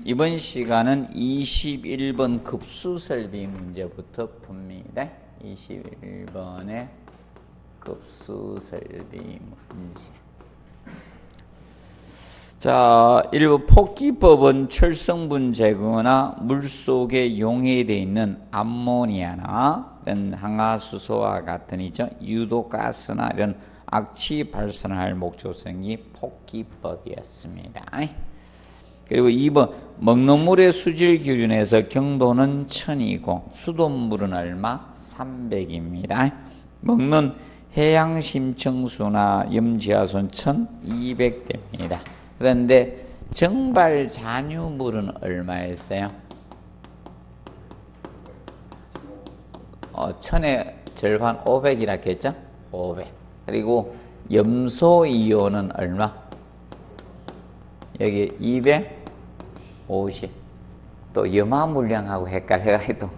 이번 시간은 21번 급수설비 문제부터 풉니다. 21번의 급수설비 문제. 자, 1부 폭기법은 철성분 제거나 물속에 용해되어 있는 암모니아나 이런 항화수소와 같은 유도가스나 이런 악취 발산할 목적성이 폭기법이었습니다. 그리고 2번 먹는 물의 수질 기준에서 경도는 1000이고 수돗물은 얼마? 300입니다. 먹는 해양 심층수나 염지하수는 1200됩니다. 그런데 정발 잔유물은 얼마였어요? 1000의 절반 500이라 했죠? 500. 그리고 염소이온은 얼마? 여기 250. 또 염화 물량하고 헷갈려가지고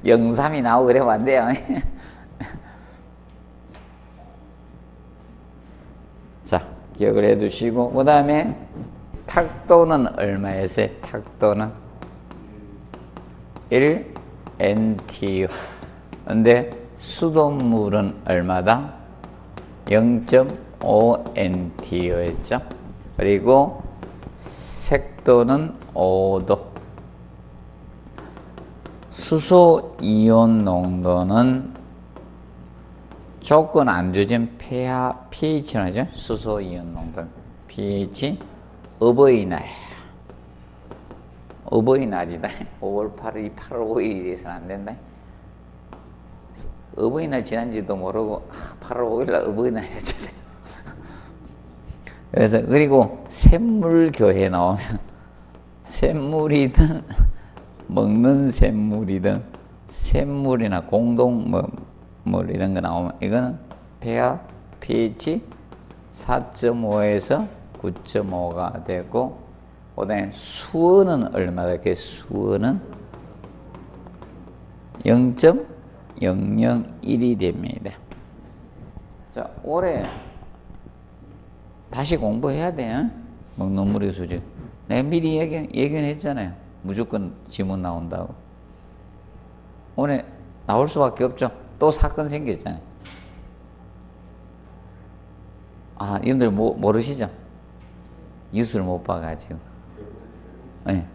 영삼이 나오고 그러면 안 돼요. 자, 기억을 해 두시고, 그 다음에 탁도는 얼마였어요? 탁도는 1NTU. 근데 수돗물은 얼마다? 0.5NTU였죠. 그리고 색도는 5도. 수소 이온 농도는 조건 안 주진 pH는 하죠. 수소 이온 농도 pH 어버이날이다. 5월 8일이 8월 5일이 돼서는 안 된다. 어버이날 지난지도 모르고 8월 5일날 어버이날이었잖아요. 그래서 그리고 샘물교회 나오면 샘물이든 먹는 샘물이든 샘물이나 공동물 이런 거 나오면 이거는 pH 4.5에서 9.5가 되고, 그다음에 수온은 얼마다? 그 수온은 0.001이 됩니다. 자, 올해 다시 공부해야 돼. 먹는 물의 수질. 내가 미리 예견했잖아요. 무조건 지문 나온다고. 오늘 나올 수밖에 없죠. 또 사건 생겼잖아요. 아, 여러분들 모르시죠? 뉴스를 못 봐가지고. 네.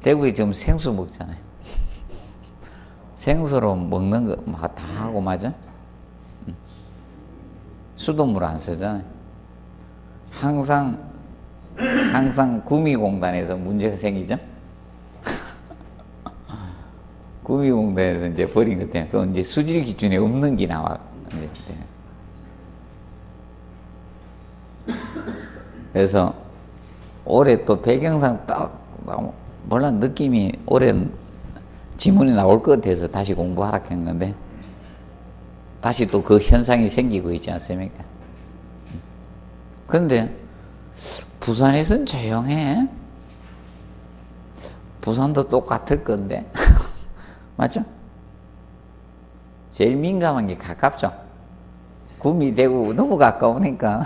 대구에 지금 생수 먹잖아요. 생수로 먹는 거 다 하고 맞아? 수돗물 안 쓰잖아요. 항상 구미공단에서 문제가 생기죠? 구미공단에서 이제 버린 것 때문에, 그건 이제 수질 기준에 없는 게 나와. 그래서 올해 또 배경상 딱, 몰라, 느낌이 올해 지문이 나올 것 같아서 다시 공부하라 했는데, 다시 또 그 현상이 생기고 있지 않습니까? 그런데 부산에서는 조용해. 부산도 똑같을 건데. 맞죠? 제일 민감한 게 가깝죠. 구미, 대구 너무 가까우니까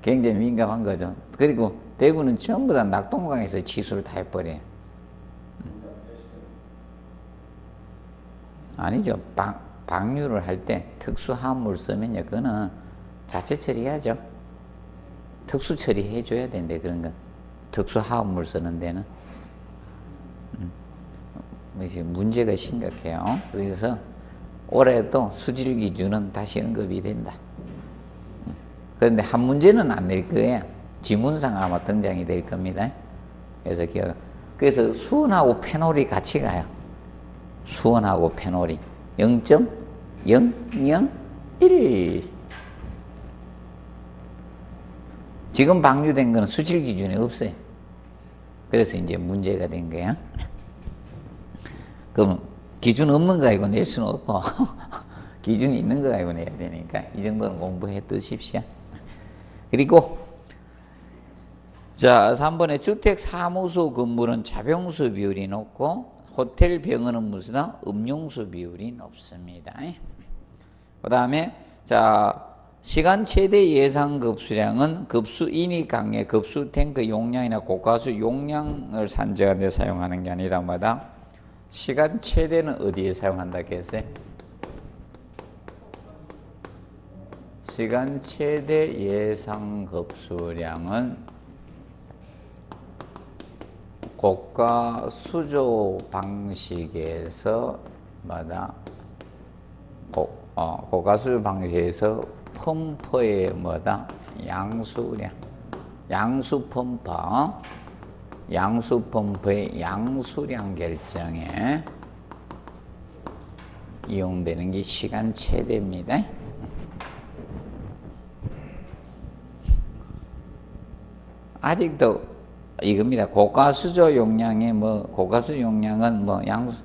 굉장히 민감한 거죠. 그리고 대구는 전부 다 낙동강에서 치수를 다 해버려요. 아니죠. 방류를 할 때 특수화합물 쓰면요, 그거는 자체 처리해야죠. 특수 처리해줘야 되는데, 그런 건. 특수화합물 쓰는 데는. 문제가 심각해요. 그래서 올해도 수질 기준은 다시 언급이 된다. 그런데 한 문제는 안 낼 거예요. 지문상 아마 등장이 될 겁니다. 그래서 수온하고 페놀이 같이 가요. 수온하고 페놀이 0.001. 지금 방류된 거는 수질 기준이 없어요. 그래서 이제 문제가 된 거야. 그럼 기준 없는 거 가지고 낼 수는 없고 기준이 있는 거 가지고 내야 되니까 이 정도는 공부해 두십시오. 그리고 자, 3번에 주택 사무소 건물은 자병수 비율이 높고 호텔 병원은 무슨 음용수 비율이 높습니다. 그 다음에 자, 시간 최대 예상 급수량은 급수 인이 강의 급수 탱크 용량이나 고가수 용량을 산정하는 데 사용하는 게 아니라 뭐다? 시간 최대는 어디에 사용한다 했어요? 시간 최대 예상 급수량은 고가 수조 방식에서 뭐다? 고가 수조 방식에서 펌프의 뭐다? 양수량, 양수 펌프의 양수량 결정에 이용되는 게 시간 최대입니다. 아직도 이겁니다. 고가수조 용량의 고가수 용량은 양수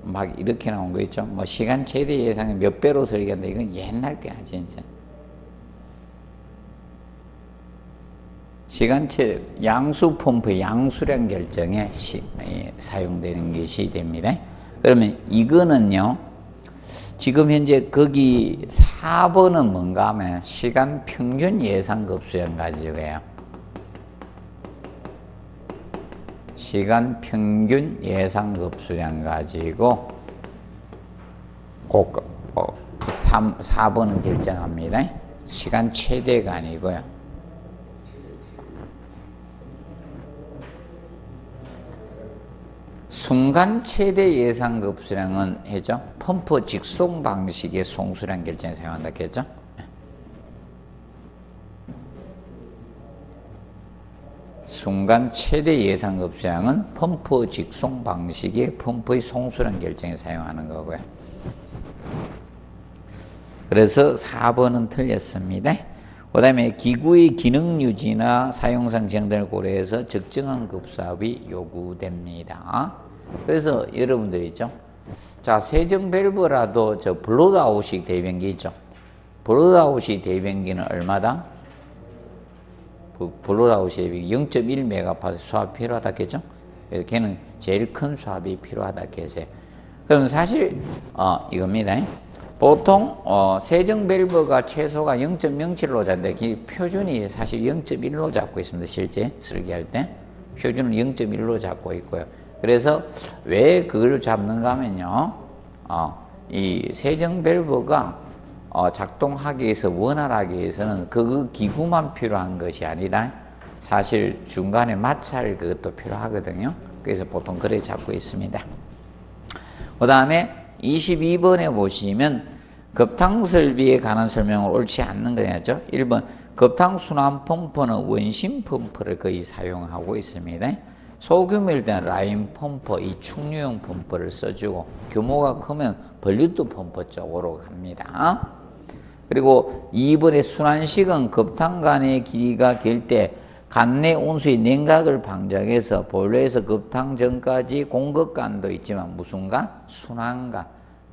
막 이렇게 나온 거 있죠. 시간 최대 예상의 몇 배로 설계한다. 이건 옛날 거야, 진짜. 시간 최대 양수 펌프 양수량 결정에 사용되는 것이 됩니다. 그러면 이거는요. 지금 현재 거기 4번은 뭔가 하면 시간 평균 예상 급수량 가지고요. 시간 평균 예상 급수량 가지고 4번은 결정합니다. 시간 최대가 아니고요. 순간 최대 예상 급수량은 했죠. 펌프 직송 방식의 송수량 결정에 사용한다 했죠. 순간 최대 예상 급수량은 펌프 직송 방식의 펌프의 송수량 결정에 사용하는 거고요. 그래서 4번은 틀렸습니다. 그 다음에 기구의 기능 유지나 사용상 지향등을 고려해서 적정한 급수압이 요구됩니다. 그래서 여러분들 있죠. 자, 세정 밸브라도 저 블로드아웃식 대변기 있죠. 블로드아웃식 대변기는 얼마다? 블로드아웃식 대변기 0.1MPa 수압 필요하다 했죠. 그래서 걔는 제일 큰 수압이 필요하다 했어요. 그럼 사실 이겁니다. 보통 세정 밸브가 최소가 0.07로 잡는데 표준이 사실 0.1로 잡고 있습니다. 실제 설계할 때 표준은 0.1로 잡고 있고요. 그래서 왜 그걸 잡는가 하면요, 이 세정 밸브가 작동하기 위해서 원활하기 위해서는 그 기구만 필요한 것이 아니라 사실 중간에 마찰 그것도 필요하거든요. 그래서 보통 그래 잡고 있습니다. 그 다음에 22번에 보시면 급탕 설비에 관한 설명을 옳지 않는 거였죠. 1번 급탕 순환 펌프는 원심 펌프를 거의 사용하고 있습니다. 소규모일 때는 라인 펌프, 이 충류용 펌프를 써주고 규모가 크면 벌리트 펌프 쪽으로 갑니다. 그리고 2번의 순환식은 급탕관의 길이가 길 때 관내 온수의 냉각을 방지해서 보일러에서 급탕 전까지 공급관도 있지만 무슨 관? 순환관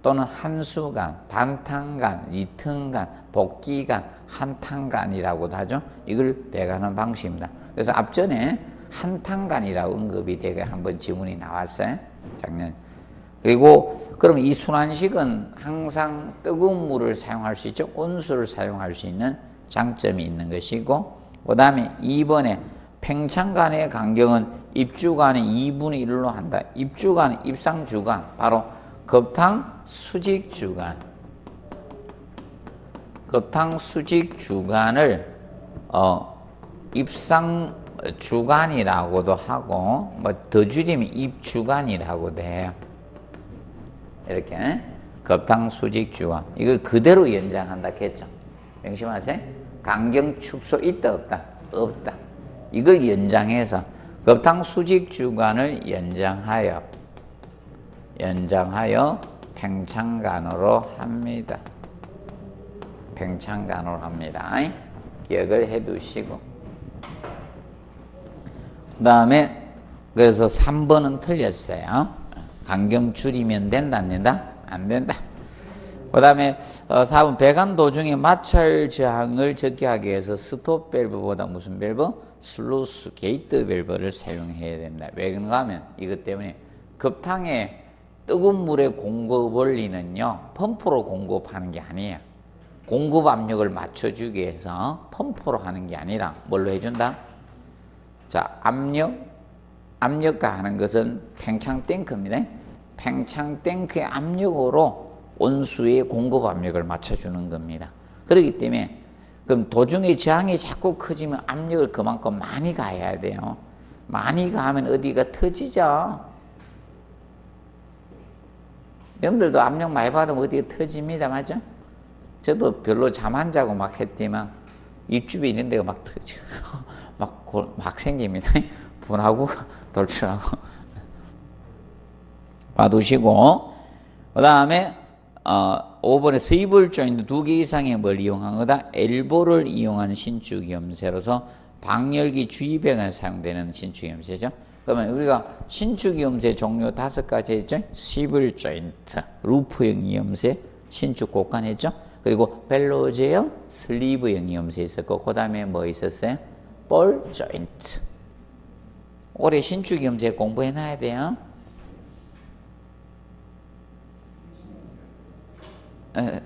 또는 한수관, 반탕관, 이등관, 복기관, 한탕관이라고도 하죠. 이걸 배가하는 방식입니다. 그래서 앞전에 한탕관이라고 언급이 되게 한번 지문이 나왔어요. 작년. 그리고 그럼 이 순환식은 항상 뜨거운 물을 사용할 수 있죠. 온수를 사용할 수 있는 장점이 있는 것이고, 그 다음에 2번에 팽창관의 간격은 입주관의 2분의 1로 한다. 입주관, 입상주관, 바로 급탕 수직주관. 급탕 수직주관을 입상주관이라고도 하고, 더 줄이면 입주관이라고도 해요. 이렇게 급탕 수직주관. 이걸 그대로 연장한다 했죠. 명심하세요. 간격 축소 있다 없다? 없다. 이걸 연장해서 급탕 수직주관을 연장하여 팽창관으로 합니다. 팽창관으로 합니다. 기억을 해 두시고. 그 다음에 그래서 3번은 틀렸어요. 간격 줄이면 된다 안 된다? 안 된다. 그 다음에 4번 배관 도중에 마찰 저항을 적게 하기 위해서 스톱 밸브보다 무슨 밸브? 슬루스 게이트 밸브를 사용해야 된다. 왜 그런가 하면 이것 때문에 급탕에 뜨거운 물의 공급 원리는요 펌프로 공급하는 게 아니에요. 공급 압력을 맞춰주기 위해서 펌프로 하는 게 아니라 뭘로 해준다? 자, 압력가 하는 것은 팽창 탱크입니다. 팽창 탱크의 압력으로 온수의 공급 압력을 맞춰주는 겁니다. 그렇기 때문에 그럼 도중에 저항이 자꾸 커지면 압력을 그만큼 많이 가해야 돼요. 많이 가하면 어디가 터지죠. 여러분들도 압력 많이 받으면 어디가 터집니다. 맞죠? 저도 별로 잠 안 자고 막 했지만 입주변 이런 데가 막 터져. 막 생깁니다. 분하고 돌출하고. 봐두시고, 그 다음에 5번에 스위블 조인트 2개 이상의 뭘 이용한 거다? 엘보를 이용한 신축이염새로서 방열기 주입에 사용되는 신축이염새죠. 그러면 우리가 신축이염새 종류 5가지 했죠? 스위블 조인트, 루프형 이염새, 신축 곡간 했죠? 그리고 벨로제형, 슬리브형 이염새 있었고, 그 다음에 뭐 있었어요? 볼 조인트. 올해 신축이염새 공부해놔야 돼요.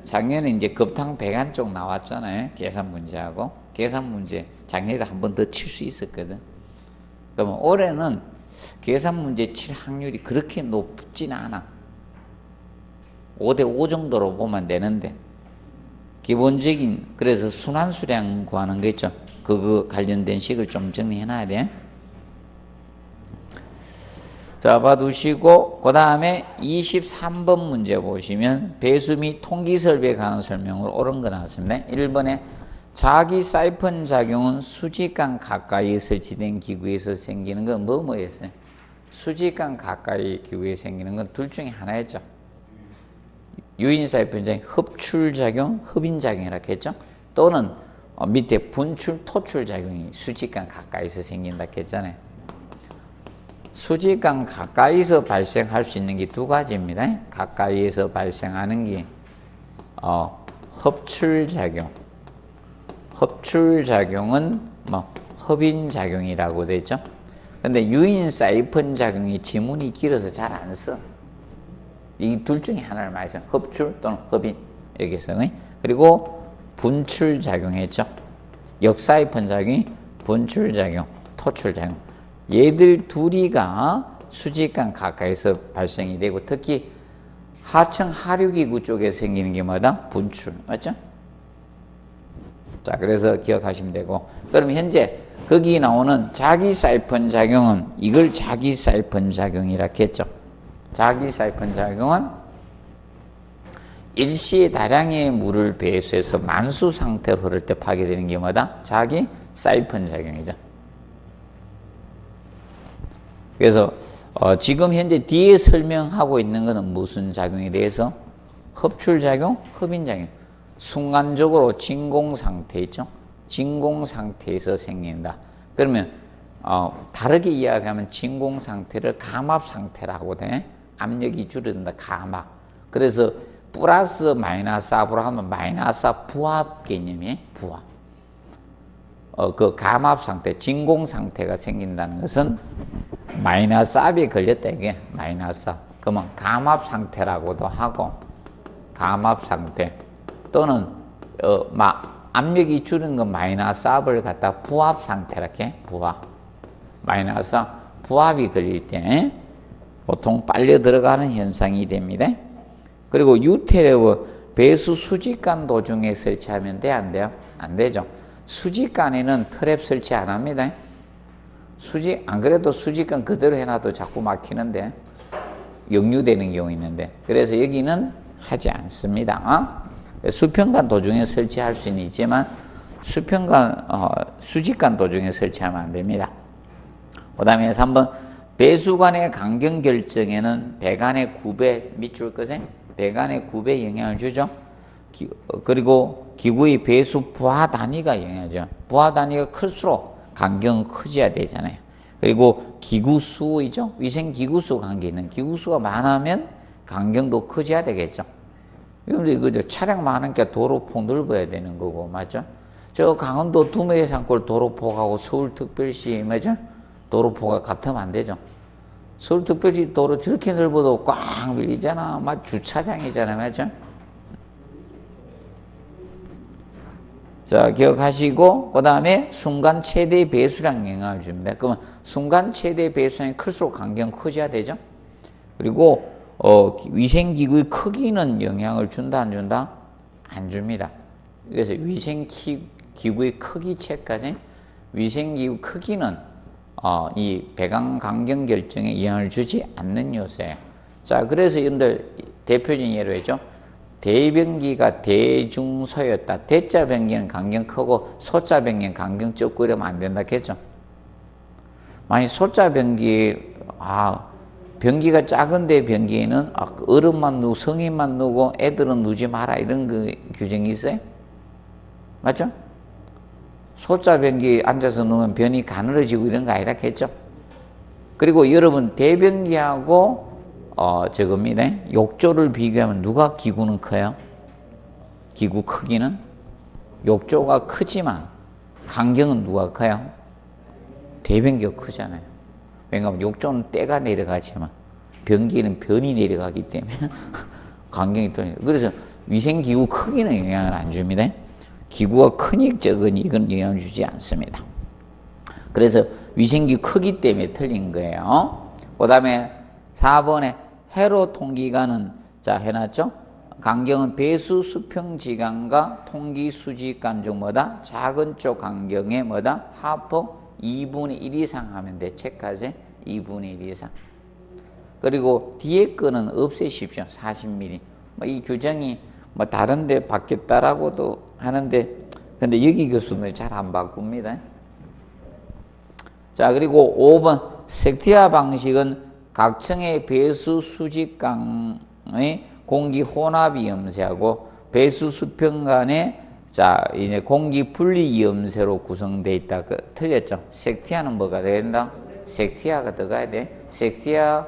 작년에 이제 급탕 배관 쪽 나왔잖아요. 계산 문제하고. 계산 문제 작년에도 한 번 더 칠 수 있었거든. 그러면 올해는 계산 문제 칠 확률이 그렇게 높진 않아. 5대5 정도로 보면 되는데, 기본적인, 그래서 순환수량 구하는 거 있죠. 그거 관련된 식을 좀 정리해놔야 돼. 자, 봐두시고, 그 다음에 23번 문제 보시면 배수 및 통기설비에 관한 설명으로 옳은 거 나왔습니다. 1번에 자기 사이펀 작용은 수직간 가까이 설치된 기구에서 생기는 건 뭐였어요? 수직간 가까이 기구에 생기는 건 둘 중에 하나였죠. 유인 사이펀 작용, 흡출 작용, 흡인 작용이라고 했죠. 또는 밑에 분출, 토출 작용이 수직간 가까이서 생긴다고 했잖아요. 수직간 가까이서 발생할 수 있는 게 2가지입니다. 가까이에서 발생하는 게 흡출작용. 흡출작용은 뭐 흡인작용이라고 되죠. 근데 유인 사이펀 작용이 지문이 길어서 잘 안 써. 이 둘 중에 하나를 많이 써. 흡출 또는 흡인 여기서. 그리고 분출작용했죠. 역사이펀 작용이 분출작용, 토출작용. 얘들 둘이가 수직간 가까이서 발생이 되고, 특히 하청 하류기구 쪽에 생기는 게 뭐다? 분출. 맞죠? 자, 그래서 기억하시면 되고. 그럼 현재 거기 나오는 자기 사이펀 작용은 이걸 자기 사이펀 작용이라 했죠. 자기 사이펀 작용은 일시에 다량의 물을 배수해서 만수 상태로 흐를 때 파괴되는 게 뭐다? 자기 사이펀 작용이죠. 그래서 지금 현재 뒤에 설명하고 있는 것은 무슨 작용에 대해서? 흡출작용, 흡인작용. 순간적으로 진공상태 있죠? 진공상태에서 생긴다. 그러면 다르게 이야기하면 진공상태를 감압상태라고 돼. 압력이 줄어든다. 감압. 그래서 플러스 마이너스 압으로 하면 마이너스 압 부압 개념이에요. 부압. 그 감압상태, 진공상태가 생긴다는 것은 마이너스 압이 걸렸다 이게 마이너스 압. 그러면 감압상태라고도 하고, 감압상태 또는 압력이 줄은 건 마이너스 압을 갖다 부압상태라 해. 부압. 마이너스 압, 부압이 걸릴 때 보통 빨려 들어가는 현상이 됩니다. 그리고 유태력은 배수 수직간 도중에 설치하면 돼? 안 돼요? 안 되죠. 수직간에는 트랩 설치 안 합니다. 안 그래도 수직간 그대로 해놔도 자꾸 막히는데, 역류되는 경우 있는데, 그래서 여기는 하지 않습니다. 수평간 도중에 설치할 수는 있지만, 수직간 도중에 설치하면 안 됩니다. 그 다음에 3번, 배수관의 강경 결정에는 배관의 굽에 밑줄 것에 배관의 굽에 영향을 주죠. 그리고 기구의 배수 부하 단위가 영향을 줘요. 부하 단위가 클수록 강경은 커져야 되잖아요. 그리고 기구 수이죠. 위생 기구 수 관계 있는 기구 수가 많으면 강경도 커져야 되겠죠. 그런데 이거 차량 많으니까 도로폭 넓어야 되는 거고, 맞죠? 저 강원도 두메산골 도로폭하고 서울특별시, 맞죠? 도로폭가 같으면 안 되죠. 서울특별시 도로 저렇게 넓어도 꽉 밀리잖아. 막 주차장이잖아, 맞죠? 자, 기억하시고, 그 다음에 순간 최대 배수량 영향을 줍니다. 그러면 순간 최대 배수량이 클수록 간격은 커져야 되죠. 그리고 위생기구의 크기는 영향을 준다, 안 준다? 안 줍니다. 그래서 위생기구의 크기 책까지 위생기구 크기는 이 배관 간격 결정에 영향을 주지 않는 요소예요. 자, 그래서 여러분들 대표적인 예로 했죠. 대변기가 대중소였다. 대자 변기는 간격 크고 소자 변기는 간격 적고 이러면 안 된다 했죠. 만약 소자 변기, 변기가 작은데 변기에는 어른만 누고 성인만 누고 애들은 누지 마라 이런 그 규정이 있어요? 맞죠? 소자 변기 앉아서 누우면 변이 가늘어지고 이런 거 아니라 했죠? 그리고 여러분 대변기하고 저겁니다. 욕조를 비교하면 누가 기구는 커요? 기구 크기는? 욕조가 크지만 간격은 누가 커요? 대변기가 크잖아요. 왜냐하면 욕조는 때가 내려가지만 변기는 변이 내려가기 때문에 간격이 또 그래서 위생기구 크기는 영향을 안 줍니다. 기구가 크니 적으니 이건 영향을 주지 않습니다. 그래서 위생기구 크기 때문에 틀린 거예요. 그 다음에 4번에 회로 통기관은 자 해놨죠. 간격은 배수 수평지간과 통기 수직간 중 뭐다? 작은 쪽 간격의 뭐다? 하프 2분의 1 이상 하면 돼. 책까지 2분의 1 이상. 그리고 뒤에 거는 없애십시오. 40mm. 이 규정이 다른 데 바뀌었다라고도 하는데 근데 여기 교수는 잘 안 바꿉니다. 자, 그리고 5번 섹티아 방식은 각층의 배수 수직강의 공기 혼합이 염세하고 배수 수평 간의 자, 이제 공기 분리 염세로 구성되어 있다. 틀렸죠? 섹티아는 뭐가 된다? 섹티아가 들어가야 돼. 섹티아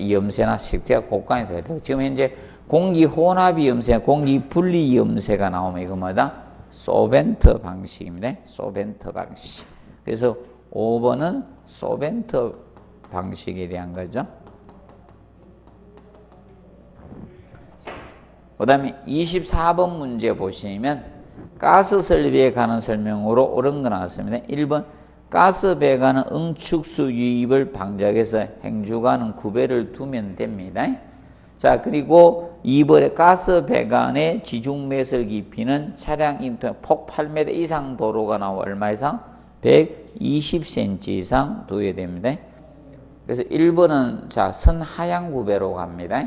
염세나 섹티아 곡간이 들어가야 돼. 지금 현재 공기 혼합이 염세, 공기 분리 염세가 나오면 이거 뭐다? 소벤트 방식입니다. 소벤트 방식. 그래서 5번은 소벤트 방식에 대한 거죠. 그 다음에 24번 문제 보시면 가스 설비에 관한 설명으로 옳은 거 나왔습니다. 1번 가스 배관은 응축수 유입을 방지하기 위해서 행주관은 구배를 두면 됩니다. 자, 그리고 2번에 가스 배관의 지중 매설 깊이는 차량 인터넷 폭 8m 이상 도로가 나와 얼마 이상? 120cm 이상 둬야 됩니다. 그래서 1번은 자, 선하향 구배로 갑니다.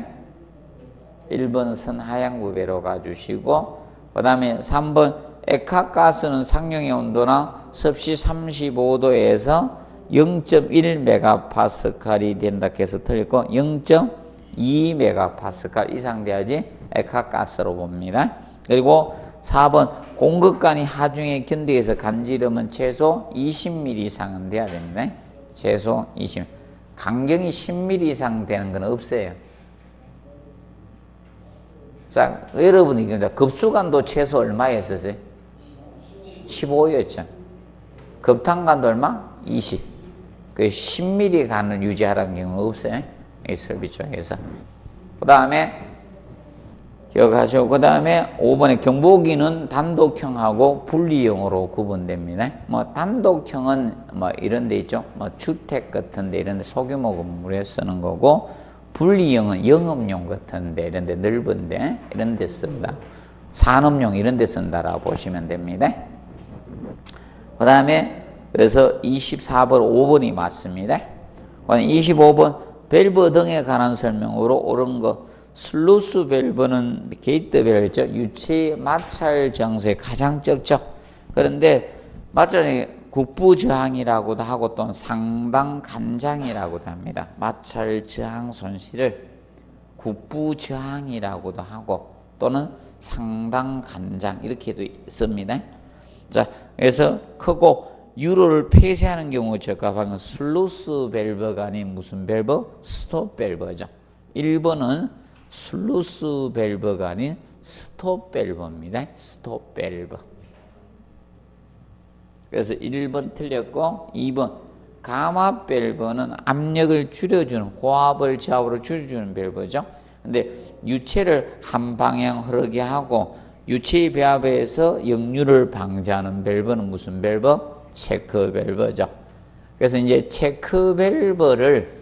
1번 선하향 구배로 가주시고 그 다음에 3번 액화가스는 상용의 온도나 섭씨 35도에서 0.1메가파스칼이 된다 해서 틀렸고 0.2메가파스칼 이상 돼야지 액화가스로 봅니다. 그리고 4번 공급관이 하중에 견디해서 간지름은 최소 20mm 이상은 돼야 됩니다. 최소 20mm. 간격이 10mm 이상 되는 건 없어요. 자, 여러분이 급수관도 최소 얼마였었어요? 15였죠. 급탄관도 얼마? 20. 그 10mm 간을 유지하라는 경우는 없어요. 이 설비 쪽에서. 그 다음에 기억하시고, 그 다음에 5번에 경보기는 단독형하고 분리형으로 구분됩니다. 단독형은 이런 데 있죠. 주택 같은 데 이런 데 소규모 건물에 쓰는 거고, 분리형은 영업용 같은 데, 이런 데 넓은 데, 이런 데 쓴다. 산업용 이런 데 쓴다라고 보시면 됩니다. 그 다음에, 그래서 24번, 5번이 맞습니다. 25번, 밸브 등에 관한 설명으로 옳은 거. 슬루스 밸브는 게이트 밸브죠. 유체의 마찰 정수에 가장 적죠. 그런데 마찰이 국부 저항이라고도 하고 또는 상당 간장이라고도 합니다. 마찰 저항 손실을 국부 저항이라고도 하고 또는 상당 간장 이렇게도 씁니다. 자, 그래서 크고 유로를 폐쇄하는 경우 적합한 슬루스 밸브가 아닌 무슨 밸브? 스톱 밸브죠. 1번은 슬루스 밸브가 아닌 스톱 밸브입니다. 스톱 밸브. 그래서 1번 틀렸고 2번 감압 밸브는 압력을 줄여주는 고압을 저압으로 줄여주는 밸브죠. 근데 유체를 한 방향 흐르게 하고 유체 배합에서 역류를 방지하는 밸브는 무슨 밸브? 체크 밸브죠. 그래서 이제 체크 밸브를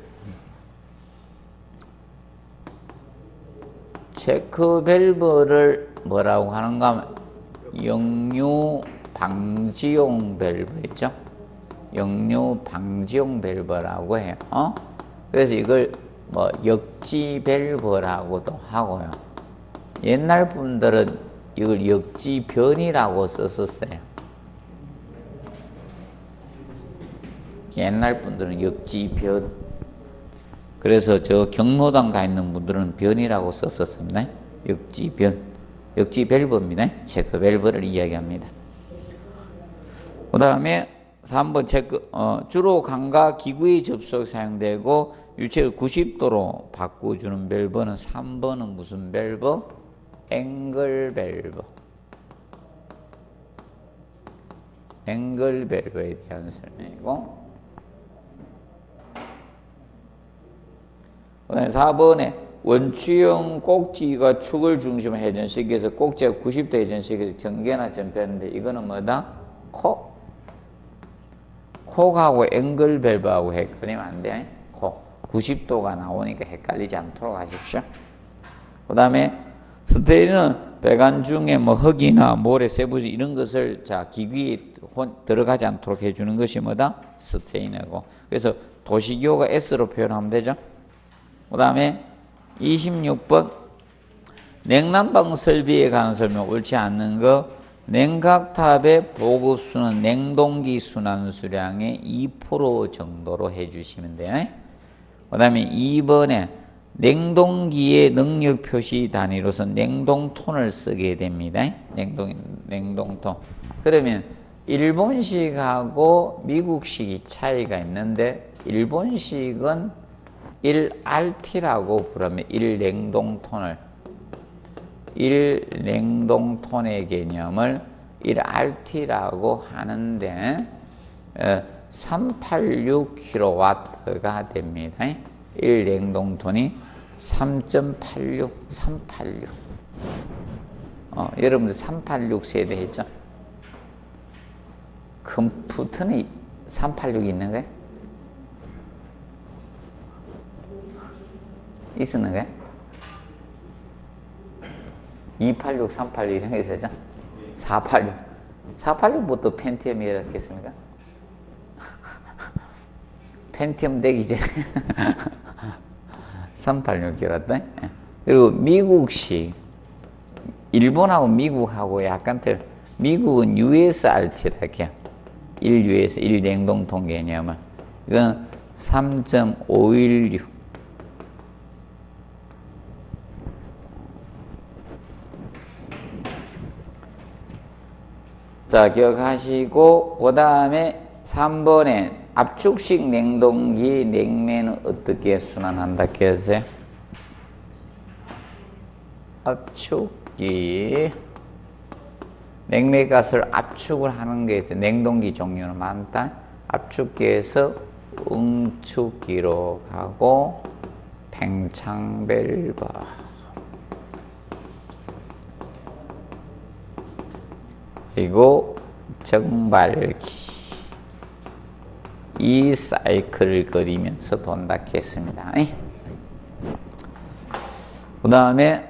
뭐라고 하는가 하면 역류 방지용 밸브 있죠? 역류 방지용 밸브라고 해요. 그래서 이걸 뭐 역지 밸브라고도 하고요. 옛날 분들은 이걸 역지변이라고 썼었어요. 옛날 분들은 역지변. 그래서 저 경로당 가 있는 분들은 변이라고 썼었습니다. 역지변. 역지 밸브입니다. 체크 밸브를 이야기합니다. 그 다음에 3번 체크, 주로 강과 기구의 접촉 사용되고 유체를 90도로 바꿔주는 밸브는 3번은 무슨 밸브? 앵글 밸브. 앵글 밸브에 대한 설명이고, 그 다음에 4번에 원추형 꼭지가 축을 중심으로 회전시켜서 꼭지가 90도 회전시켜서 전개나 전폐하는데 이거는 뭐다? 콕하고 앵글 밸브하고 헷갈리면 안 돼. 90도가 나오니까 헷갈리지 않도록 하십시오. 그 다음에 스테인은 배관 중에 뭐 흙이나 모래, 세부지 이런 것을 기구에 들어가지 않도록 해주는 것이 뭐다? 스테인이고. 그래서 도시기호가 S로 표현하면 되죠. 그 다음에 26번 냉난방 설비에 관한 설명 옳지 않는 거. 냉각탑의 보급수는 냉동기 순환수량의 2% 정도로 해주시면 돼요. 그 다음에 2번에 냉동기의 능력 표시 단위로서 냉동톤을 쓰게 됩니다. 냉동톤. 그러면 일본식하고 미국식이 차이가 있는데 일본식은 1RT라고 부르면 1냉동톤의 개념을 1RT라고 하는데 386kW가 됩니다. 1냉동톤이 3.86, 386. 여러분들 386 세대 했죠? 컴퓨터는 386이 있는 거예요? 있었는 거예요? 286, 386 이런 게 있었죠? 486. 486부터 펜티엄이었겠습니까? 펜티엄 되기 전에 386이었다. 그리고 미국식, 일본하고 미국하고 약간 미국은 USRT라고 해요. 1US, 1냉동통 개념은. 이건 3.516. 자, 기억하시고, 그 다음에 3번에 압축식 냉동기 냉매는 어떻게 순환한다 했어요? 압축기 냉매가스를 압축을 하는 게 있어요. 냉동기 종류는 많다. 압축기에서 응축기로 가고 팽창 밸브 그리고 정발기 이 사이클을 그리면서 돈다 했습니다. 그 다음에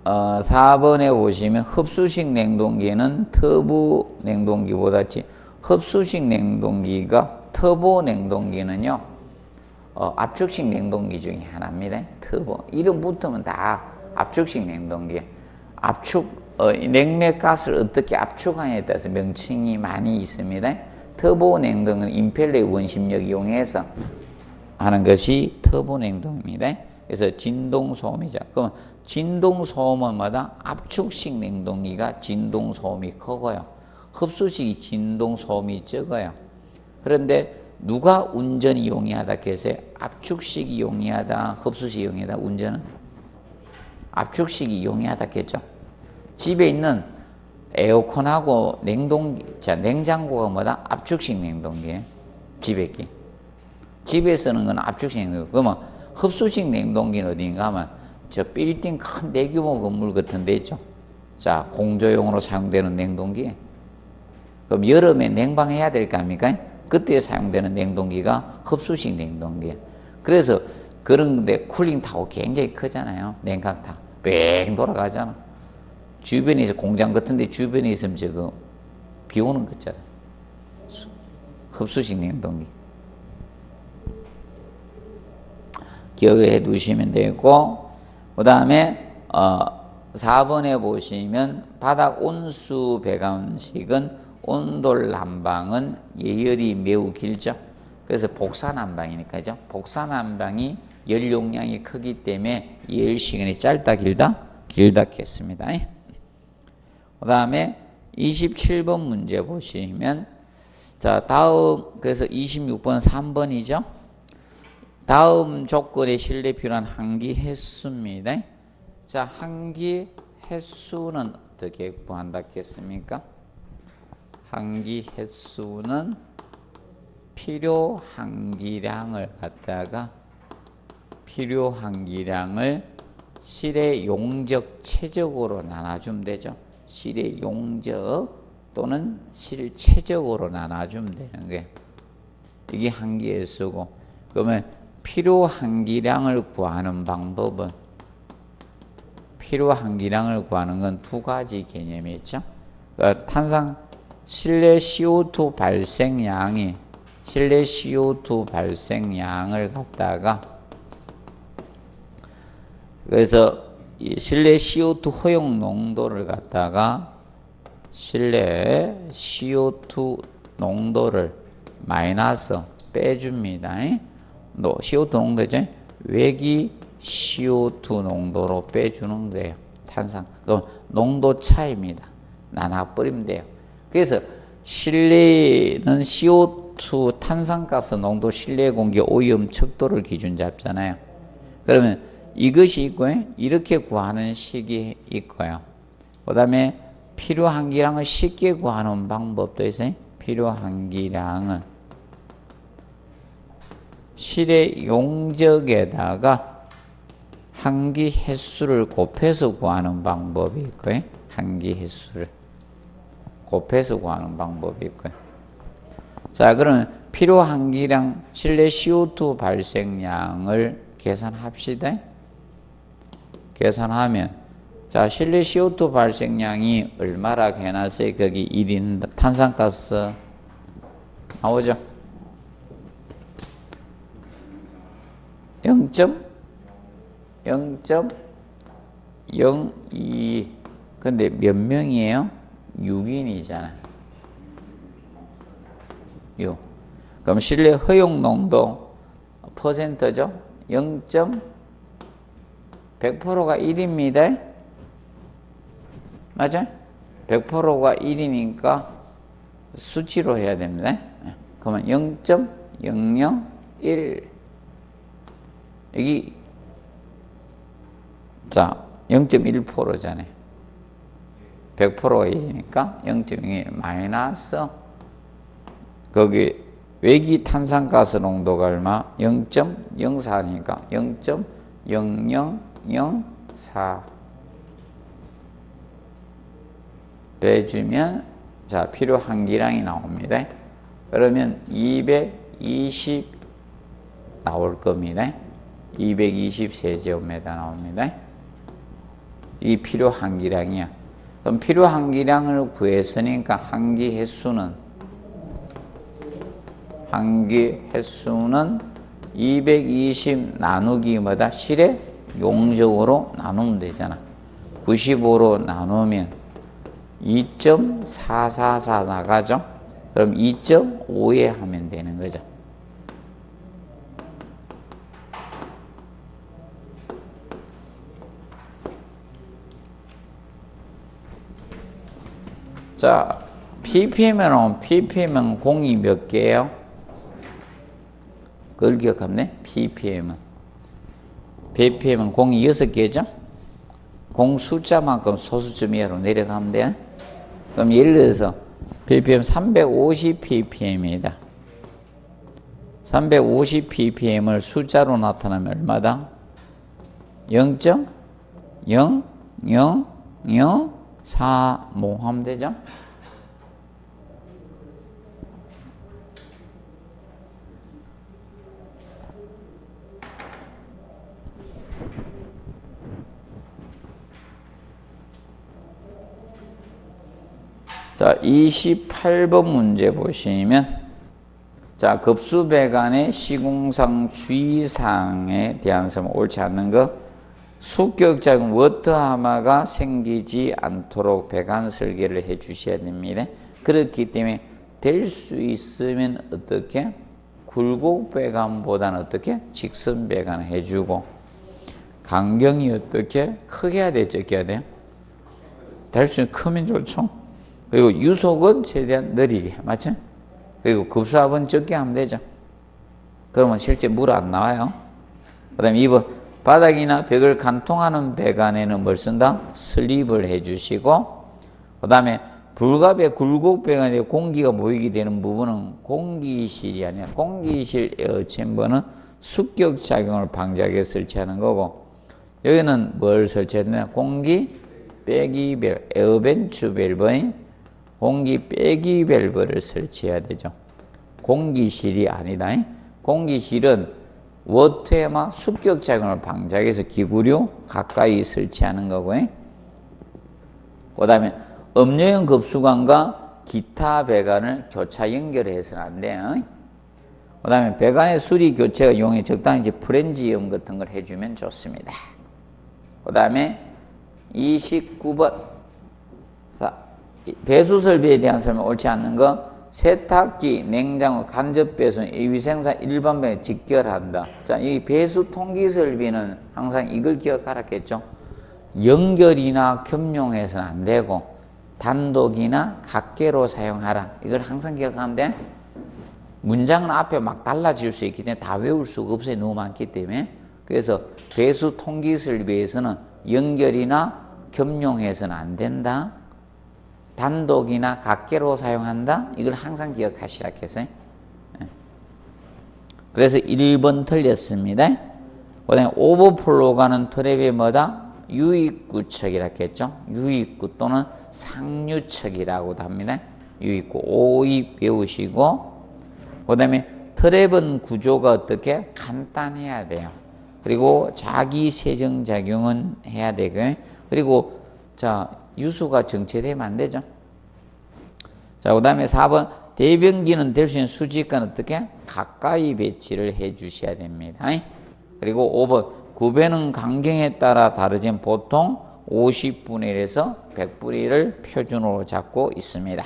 4번에 보시면 흡수식 냉동기는 터보 냉동기보다 흡수식 냉동기가 터보 냉동기는요 압축식 냉동기 중에 하나입니다. 터보 이름 붙으면 다 압축식 냉동기. 냉매 가스를 어떻게 압축하냐에 따라서 명칭이 많이 있습니다. 터보 냉동은 임펠러의 원심력 이용해서 하는 것이 터보 냉동입니다. 그래서 진동 소음이죠. 그럼 진동 소음은 마다 압축식 냉동기가 진동 소음이 크고요. 흡수식이 진동 소음이 적어요. 그런데 누가 운전이 용이하다 해서 압축식이 용이하다, 흡수식이 용이하다. 운전은 압축식이 용이하다 했죠. 집에 있는 에어컨하고 냉장고가 뭐다? 압축식 냉동기예요. 집에 쓰는 건 압축식 냉동기. 그러면 흡수식 냉동기는 어딘가 하면 저 빌딩 큰 대규모 건물 같은 데 있죠. 자, 공조용으로 사용되는 냉동기. 그럼 여름에 냉방해야 될 거 아닙니까? 그때 사용되는 냉동기가 흡수식 냉동기예요. 그래서 그런데 쿨링타워 굉장히 크잖아요. 냉각탑. 뺑 돌아가잖아. 주변에 있어, 공장 같은데 주변에 있으면 지금 비 오는 거 있잖아요. 흡수식 냉동기. 기억을 해 두시면 되고, 그 다음에 4번에 보시면 바닥 온수 배관식은 온돌 난방은 예열이 매우 길죠. 그래서 복사 난방이니까죠. 복사 난방이 열 용량이 크기 때문에 예열 시간이 짧다 길다? 길다겠습니다. 그 다음에 27번 문제 보시면, 자, 다음, 그래서 26번 3번이죠. 다음 조건의 실내 필요한 환기 횟수입니다. 자, 환기 횟수는 어떻게 구한다겠습니까? 환기 횟수는 필요 환기량을 갖다가 필요 환기량을 실의 용적 최적으로 나눠주면 되죠. 실의 용적 또는 실체적으로 나눠주면 되는 거예요. 이게 환기 횟수고, 그러면 필요 환기량을 구하는 방법은, 필요 환기량을 구하는 건 두 가지 개념이 있죠. 그러니까 실내 CO2 발생량이, 실내 CO2 발생량을 갖다가, 그래서 이 실내 CO2 허용 농도를 갖다가 실내 CO2 농도를 마이너스 빼줍니다. CO2 농도죠. 외기 CO2 농도로 빼주는 거예요. 탄산. 그럼 농도 차입니다. 나눠버리면 돼요. 그래서 실내는 CO2 탄산가스 농도, 실내 공기 오염 척도를 기준 잡잖아요. 그러면 이것이 있고요. 이렇게 구하는 식이 있고요. 그 다음에 필요 환기량을 쉽게 구하는 방법도 있어요. 필요 환기량은 실의 용적에다가 환기 횟수를 곱해서 구하는 방법이 있고요. 환기 횟수를 곱해서 구하는 방법이 있고요. 자, 그러면 필요 환기량, 실내 CO2 발생량을 계산합시다. 계산하면, 자, 실내 CO2 발생량이 얼마라 해놨어요? 거기 1인 탄산가스 나오죠? 0.02. 근데 몇 명이에요? 6인이잖아. 6. 그럼 실내 허용 농도 퍼센트죠? 100%가 1입니다. 맞아? 100%가 1이니까 수치로 해야 됩니다. 그러면 0.001. 여기, 자, 0.1%잖아요. 100%가 1이니까 0.01 마이너스, 거기 외기 탄산가스 농도가 얼마? 0.04니까 0.0004 빼주면, 자, 필요 환기량이 나옵니다. 그러면 220 나올 겁니다. 220세제곱미터 나옵니다. 이 필요 환기량이야. 그럼 필요 환기량을 구했으니까 환기 횟수는 220 나누기 뭐다? 실의 용적으로 나누면 되잖아. 95로 나누면 2.444 나가죠? 그럼 2.5에 하면 되는 거죠. 자, ppm은 공이 몇 개예요? 그걸 기억하면 ppm은 공이 6개죠? 공 숫자만큼 소수점 이하로 내려가면 돼요. 그럼 예를 들어서 ppm 350 ppm이다. 350 ppm을 숫자로 나타나면 얼마다? 0.0004 4, 뭐 하면 되죠? 자, 28번 문제 보시면, 자, 급수배관의 시공상 주의사항에 대한 설명 옳지 않는 거, 수격작용 워터하마가 생기지 않도록 배관 설계를 해 주셔야 됩니다. 그렇기 때문에 될 수 있으면 어떻게? 굴곡배관보다는 어떻게? 직선배관을 해주고, 간격이 어떻게? 크게 해야 돼요? 적게 해야 돼요? 될 수 있으면 크면 좋죠. 그리고 유속은 최대한 느리게, 맞죠? 그리고 급수압은 적게 하면 되죠. 그러면 실제 물 안 나와요. 그 다음에 2번, 바닥이나 벽을 간통하는 배관에는 뭘 쓴다? 슬립을 해주시고, 그 다음에 불갑의 굴곡배관에 공기가 모이게 되는 부분은 공기실이 아니라 공기실 에어챔버는 습격작용을 방지하기 위해 설치하는 거고, 여기는 뭘 설치했냐? 공기 빼기 밸브, 에어벤츠 밸브의 공기 빼기 밸브를 설치해야 되죠. 공기실이 아니다. 공기실은 워터에만 습격작용을 방지하기 위해서 기구류 가까이 설치하는 거고요. 그 다음에 음료형 급수관과 기타 배관을 교차 연결해서는 안 돼요. 그 다음에 배관의 수리 교체가 용해 적당히 프렌지염 같은 걸 해주면 좋습니다. 그 다음에 29번 배수 설비에 대한 설명 옳지 않는 거, 세탁기, 냉장고, 간접 배수, 위생상 일반 배에 직결한다. 자, 이 배수 통기 설비는 항상 이걸 기억하라겠죠. 연결이나 겸용해서는 안 되고 단독이나 각계로 사용하라. 이걸 항상 기억하면 돼. 문장은 앞에 막 달라질 수 있기 때문에 다 외울 수가 없어요. 너무 많기 때문에. 그래서 배수 통기 설비에서는 연결이나 겸용해서는 안 된다. 단독이나 각계로 사용한다. 이걸 항상 기억하시라 했어요. 그래서 1번 틀렸습니다. 그 다음에 오버플로우 가는 트랩이 뭐다? 유입구척이라 했죠. 유입구 또는 상류척이라고도 합니다. 유입구, 오입 외우시고, 그 다음에 트랩은 구조가 어떻게? 간단해야 돼요. 그리고 자기 세정작용은 해야 되고요. 그리고 자, 유수가 정체되면 안 되죠. 자, 그 다음에 4번 대변기는 될 수 있는 수직관 어떻게? 가까이 배치를 해 주셔야 됩니다. 그리고 5번 구배는 강경에 따라 다르지만 보통 50분의 1에서 100분의 1을 표준으로 잡고 있습니다.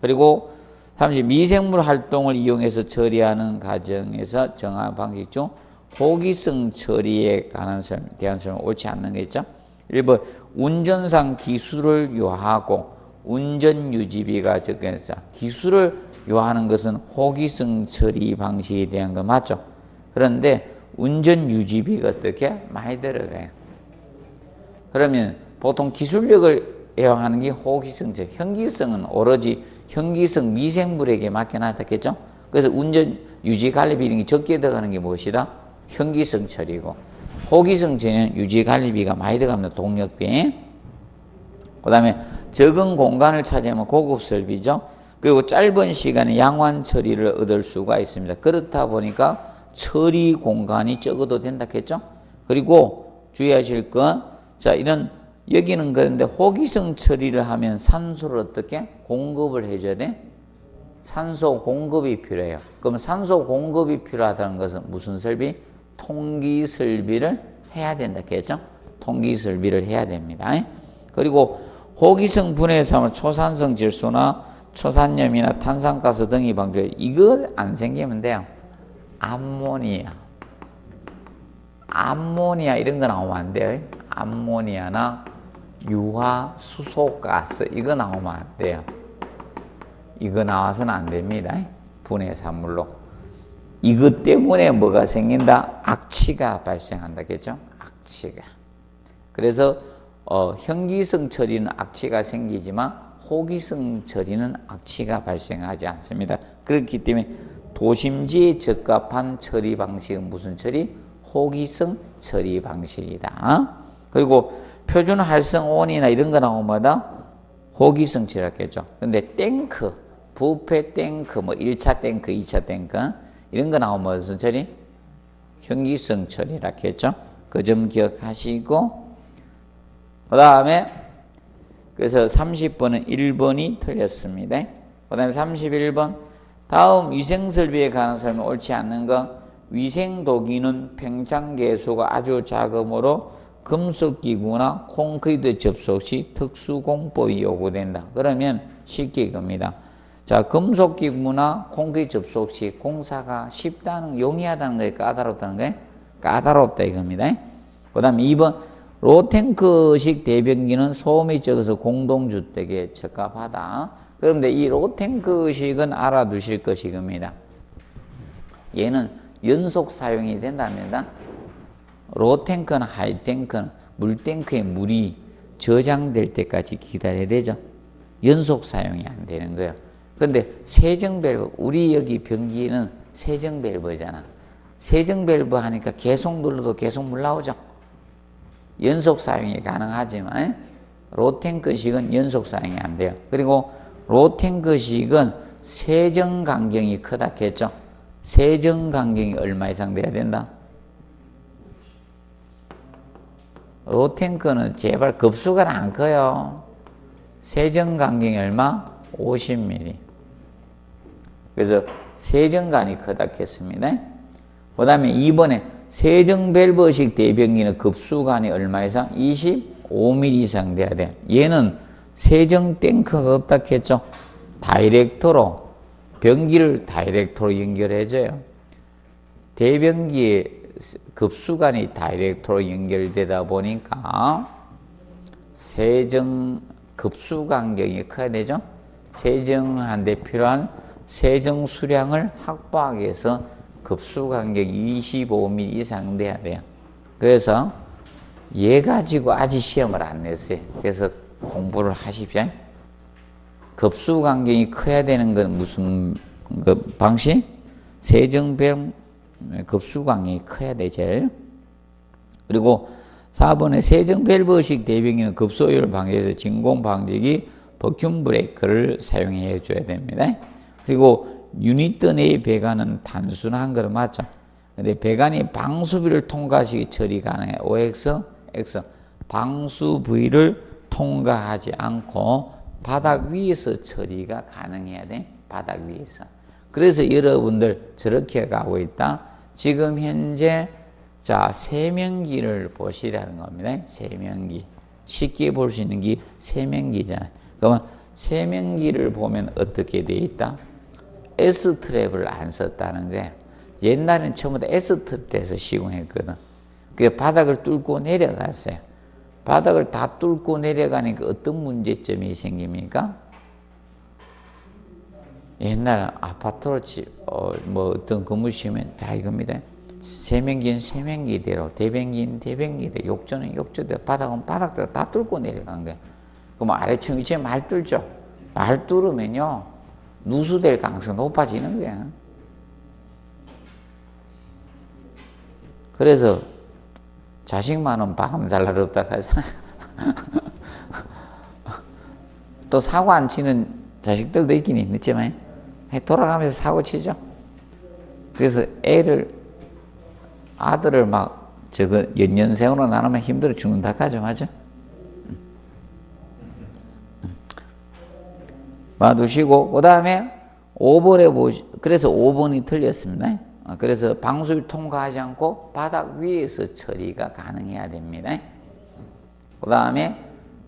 그리고 30 미생물 활동을 이용해서 처리하는 과정에서 정한 방식 중 호기성 처리에 관한 대한 설명 옳지 않는 게 있죠. 1번 운전상 기술을 요하고 운전 유지비가 적겠죠. 기술을 요하는 것은 호기성 처리 방식에 대한 거 맞죠? 그런데 운전 유지비가 어떻게? 많이 들어가요. 그러면 보통 기술력을 애용하는 게 호기성 처리, 현기성은 오로지 현기성 미생물에게 맡겨놨겠죠? 그래서 운전 유지 관리비 이런 게 적게 들어가는 게 무엇이다? 현기성 처리고, 호기성 처리는 유지 관리비가 많이 들어갑니다. 동력비. 그 다음에 적은 공간을 차지하면 고급 설비죠. 그리고 짧은 시간에 양환 처리를 얻을 수가 있습니다. 그렇다 보니까 처리 공간이 적어도 된다 했죠. 그리고 주의하실 건, 자, 이런 여기는 그런데 호기성 처리를 하면 산소를 어떻게 공급을 해줘야 돼? 산소 공급이 필요해요. 그럼 산소 공급이 필요하다는 것은 무슨 설비? 통기 설비를 해야 된다 했죠. 통기 설비를 해야 됩니다. 그리고 호기성 분해에서 하면 초산성 질소나 초산염이나 탄산가스 등이 방출. 이거 안 생기면 돼요. 암모니아 이런 거 나오면 안 돼요. 암모니아나 유화 수소가스 이거 나오면 안 돼요. 이거 나와서는 안 됩니다. 분해 산물로. 이것 때문에 뭐가 생긴다? 악취가 발생한다겠죠? 악취가. 그래서 현기성 처리는 악취가 생기지만 호기성 처리는 악취가 발생하지 않습니다. 그렇기 때문에 도심지에 적합한 처리 방식은 무슨 처리? 호기성 처리 방식이다. 그리고 표준 활성온이나 이런 거 나오면 호기성 처리했겠죠. 근데 탱크, 부패 탱크, 뭐 1차 탱크, 2차 탱크 이런 거 나오면 무슨 처리? 현기성 처리라겠죠. 그 점 기억하시고 그 다음에 그래서 30번은 1번이 틀렸습니다. 그 다음에 31번 다음 위생설비에 관한 설명 옳지 않는 거 위생도기는 팽창계수가 아주 작으므로 금속기구나 콘크리트 접속 시 특수공법이 요구된다. 그러면 쉽게 이겁니다. 자, 금속기구나 콘크리트 접속 시 공사가 쉽다는, 용이하다는 거에 까다롭다는 거에 까다롭다 이겁니다. 그 다음에 2번 로탱크식 대변기는 소음이 적어서 공동주택에 적합하다. 그런데 이 로탱크식은 알아두실 것이 겁니다. 얘는 연속 사용이 된답니다. 로탱크나 하이탱크는 물탱크에 물이 저장될 때까지 기다려야 되죠. 연속 사용이 안 되는 거예요. 근데 세정밸브, 우리 여기 변기는 세정밸브잖아. 세정밸브 하니까 계속 눌러도 계속 물 나오죠. 연속 사용이 가능하지만 로탱크식은 연속 사용이 안 돼요. 그리고 로탱크식은 세정 간격이 크다 했죠. 세정 간격이 얼마 이상 돼야 된다? 로탱크는 제발 급수가 안 커요. 세정 간격이 얼마? 50mm. 그래서 세정관이 크다 했습니다. 그 다음에 2번에 세정밸브식 대변기는 급수관이 얼마 이상? 25mm 이상 돼야 돼. 얘는 세정 탱크가 없다 했죠. 다이렉트로 변기를 다이렉트로 연결해줘요. 대변기에 급수관이 다이렉트로 연결되다 보니까 세정 급수 간격이 커야 되죠. 세정하는데 필요한 세정 수량을 확보하기 위해서 급수 간격이 25mm 이상 돼야 돼요. 그래서 얘 가지고 아직 시험을 안 냈어요. 그래서 공부를 하십시오. 급수 간격이 커야 되는 건 무슨 방식? 세정별 급수 간격이 커야 되죠. 그리고 4번에 세정밸브식 대변기는 급소율을 방지해서 진공 방지기 버큐um 브레이크를 사용해 줘야 됩니다. 그리고 유니트 내의 배관은 단순한 거 맞죠? 근데 배관이 방수비를 통과시 처리 가능해. OX, X. 방수 부위를 통과하지 않고 바닥 위에서 처리가 가능해야 돼. 바닥 위에서. 그래서 여러분들 저렇게 가고 있다. 지금 현재 자, 세면기를 보시라는 겁니다. 세면기. 쉽게 볼 수 있는 게 세면기잖아요. 그러면 세면기를 보면 어떻게 되어 있다? S트랩을 안 썼다는 거예요. 옛날에는 처음부터 S트랩에서 시공했거든. 그게 바닥을 뚫고 내려갔어요. 바닥을 다 뚫고 내려가니까 어떤 문제점이 생깁니까? 옛날 아파트로 뭐 어떤 건물 지으면 다 이겁니다. 세면기는 세면기대로, 대변기는 대변기대로, 욕조는 욕조대로, 바닥은 바닥대로 다 뚫고 내려간 거예요. 그럼 아래층 위치에 말 뚫죠. 말 뚫으면요 누수될 가능성이 높아지는 거야. 그래서 자식 많으면 바람 잘 날 없다 하잖아. 또 사고 안 치는 자식들도 있긴 있지만 돌아가면서 사고 치죠. 그래서 아들을 막 연년생으로 나누면 힘들어 죽는다 하죠, 맞아? 봐두시고, 그 다음에 5번에 그래서 5번이 틀렸습니다. 그래서 방수를 통과하지 않고 바닥 위에서 처리가 가능해야 됩니다. 그 다음에